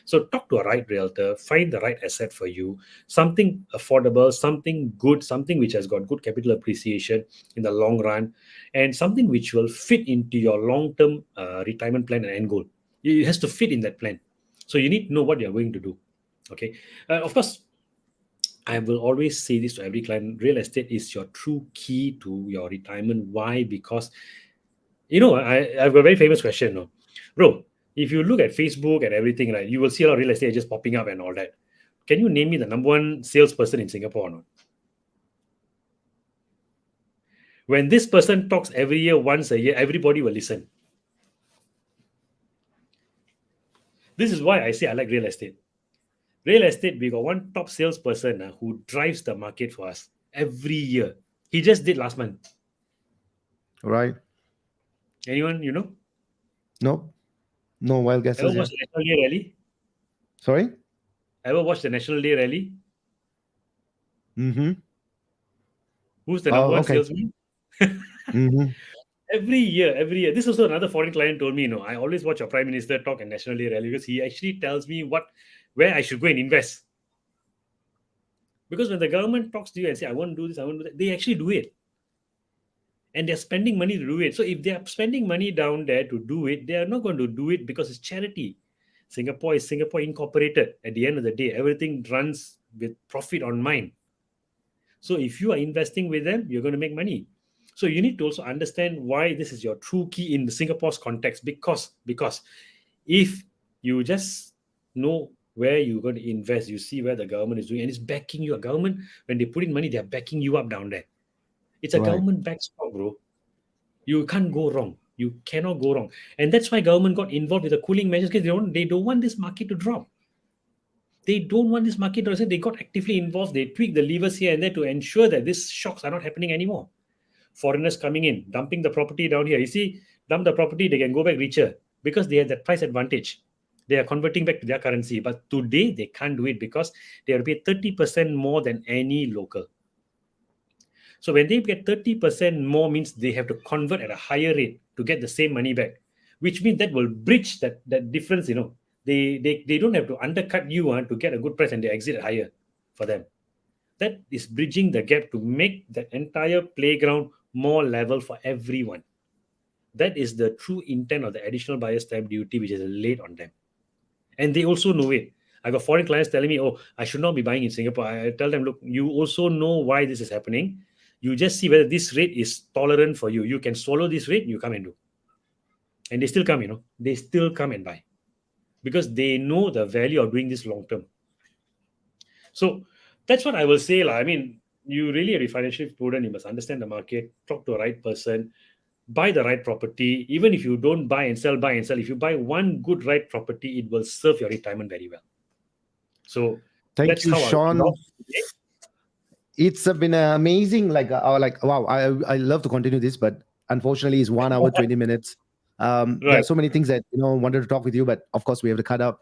[SPEAKER 2] So talk to a right realtor, find the right asset for you, something affordable, something good, something which has got good capital appreciation in the long run, and something which will fit into your long-term retirement plan and end goal. It has to fit in that plan. So you need to know what you're going to do. Okay. Of course, I will always say this to every client: real estate is your true key to your retirement. Why? Because I've got a very famous question, no? Bro, if you look at Facebook and everything, right, you will see a lot of real estate just popping up and all that. Can you name me the number one salesperson in Singapore or not? When this person talks every year, once a year, everybody will listen. This is why I say I like real estate. Real estate, we got one top salesperson who drives the market for us every year. He just did last month.
[SPEAKER 1] Right.
[SPEAKER 2] Anyone you know?
[SPEAKER 1] No. No wild
[SPEAKER 2] Ever
[SPEAKER 1] guesses. Yeah.
[SPEAKER 2] watched the National Day rally?
[SPEAKER 1] Sorry.
[SPEAKER 2] Ever watched the National Day rally?
[SPEAKER 1] Mm-hmm.
[SPEAKER 2] Who's the number
[SPEAKER 1] Oh,
[SPEAKER 2] one
[SPEAKER 1] okay.
[SPEAKER 2] salesman?
[SPEAKER 1] Mm-hmm.
[SPEAKER 2] Every year. This is also another foreign client told me, I always watch a prime minister talk at National Day rally because he actually tells me where I should go and invest. Because when the government talks to you and say, I want to do this, I want to do that, they actually do it. And they're spending money to do it. So if they're spending money down there to do it, they are not going to do it because it's charity. Singapore is Singapore Incorporated. At the end of the day, everything runs with profit on mind. So if you are investing with them, you're going to make money. So you need to also understand why this is your true key in the Singapore's context. Because if you just know where you're going to invest, you see where the government is doing, and it's backing you. A government, when they put in money, they're backing you up down there. It's a
[SPEAKER 1] Right.
[SPEAKER 2] government-backed stock, bro. You can't go wrong. You cannot go wrong. And that's why government got involved with the cooling measures, because they don't want this market to drop. They don't want this market to drop. They got actively involved. They tweak the levers here and there to ensure that these shocks are not happening anymore. Foreigners coming in, dumping the property down here. You see, dump the property, they can go back richer because they have that price advantage. They are converting back to their currency. But today, they can't do it because they are paid 30% more than any local. So when they get 30% more, means they have to convert at a higher rate to get the same money back, which means that will bridge that difference. They don't have to undercut you to get a good price, and they exit higher for them. That is bridging the gap to make the entire playground more level for everyone. That is the true intent of the additional buyer stamp duty, which is laid on them. And they also know it. I got foreign clients telling me, oh, I should not be buying in Singapore. I tell them, look, you also know why this is happening. You just see whether this rate is tolerant for you. You can swallow this rate, you come and do. And they still come, they still come and buy because they know the value of doing this long term. So that's what I will say. I mean, you really are financially prudent. You must understand the market, talk to the right person, buy the right property. Even if you don't buy and sell, if you buy one good right property, it will serve your retirement very well. So
[SPEAKER 1] Thank
[SPEAKER 2] that's
[SPEAKER 1] you,
[SPEAKER 2] how I'll end
[SPEAKER 1] Sean.
[SPEAKER 2] off today.
[SPEAKER 1] It's been amazing. Like wow. I love to continue this, but unfortunately, it's 1 hour 20 minutes. There are
[SPEAKER 2] Right.
[SPEAKER 1] so many things that wanted to talk with you, but of course we have to cut out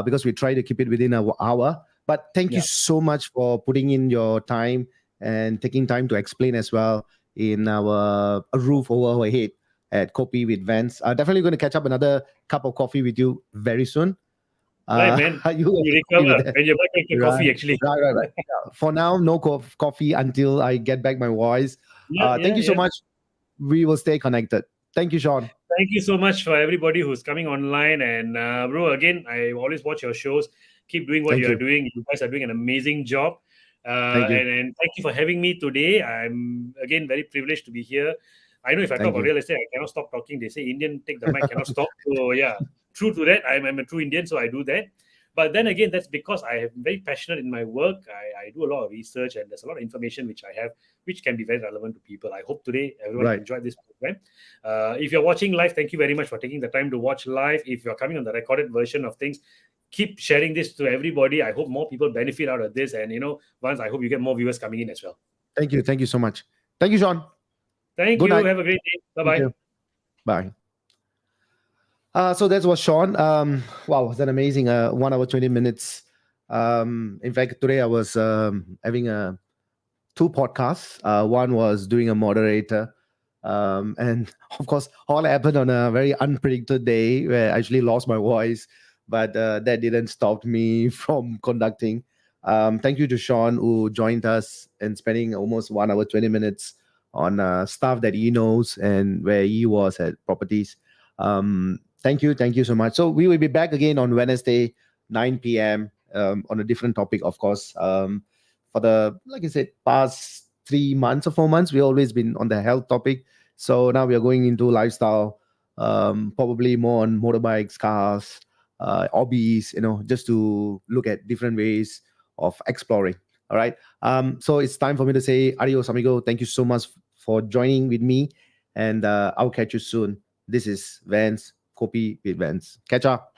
[SPEAKER 1] because we try to keep it within an hour. But thank you
[SPEAKER 2] Yeah.
[SPEAKER 1] so much for putting in your time and taking time to explain as well in our a roof over our head at Kopi with Vance. Definitely going to catch up another cup of coffee with you very soon.
[SPEAKER 2] Right, man.
[SPEAKER 1] You
[SPEAKER 2] You
[SPEAKER 1] also happy with
[SPEAKER 2] recover
[SPEAKER 1] that?
[SPEAKER 2] when you're back with the
[SPEAKER 1] Right,
[SPEAKER 2] coffee, actually.
[SPEAKER 1] right. Yeah. For now, no coffee until I get back my voice.
[SPEAKER 2] Yeah,
[SPEAKER 1] Thank
[SPEAKER 2] yeah,
[SPEAKER 1] you so
[SPEAKER 2] yeah.
[SPEAKER 1] much. We will stay connected. Thank you, Sean.
[SPEAKER 2] Thank you so much for everybody who's coming online. And bro, again, I always watch your shows. Keep doing what
[SPEAKER 1] Thank
[SPEAKER 2] you are
[SPEAKER 1] you.
[SPEAKER 2] doing. You guys are doing an amazing job.
[SPEAKER 1] Thank you.
[SPEAKER 2] And thank you for having me today. I'm again very privileged to be here. I know if I talk
[SPEAKER 1] Thank
[SPEAKER 2] about
[SPEAKER 1] you.
[SPEAKER 2] real estate, I cannot stop talking. They say Indian take the mic, cannot stop. So yeah, true to that. I'm a true Indian, so I do that. But then again, that's because I am very passionate in my work. I do a lot of research, and there's a lot of information which I have, which can be very relevant to people. I hope today everyone
[SPEAKER 1] Right.
[SPEAKER 2] enjoyed this program. If you're watching live, thank you very much for taking the time to watch live. If you're coming on the recorded version of things, keep sharing this to everybody. I hope more people benefit out of this. And, once I hope you get more viewers coming in as well.
[SPEAKER 1] Thank you. Thank you so much. Thank you, Sean.
[SPEAKER 2] Thank
[SPEAKER 1] Good
[SPEAKER 2] you.
[SPEAKER 1] night.
[SPEAKER 2] Have a great day. Bye
[SPEAKER 1] Thank
[SPEAKER 2] bye.
[SPEAKER 1] you. Bye. So that was Sean. Wow, was that amazing? 1 hour, 20 minutes. In fact, today I was having two podcasts. One was doing a moderator. And of course, all happened on a very unpredicted day where I actually lost my voice, but that didn't stop me from conducting. Thank you to Sean who joined us and spending almost 1 hour, 20 minutes on stuff that he knows and where he was at properties. Thank you so much. So we will be back again on Wednesday, 9 p.m. On a different topic, of course. For the, like I said, past 3 months or 4 months, we've always been on the health topic. So now we are going into lifestyle, probably more on motorbikes, cars, hobbies, just to look at different ways of exploring. All right. So it's time for me to say adios, amigo. Thank you so much for joining with me. And I'll catch you soon. This is Vance, Kopi with Vance. Catch up.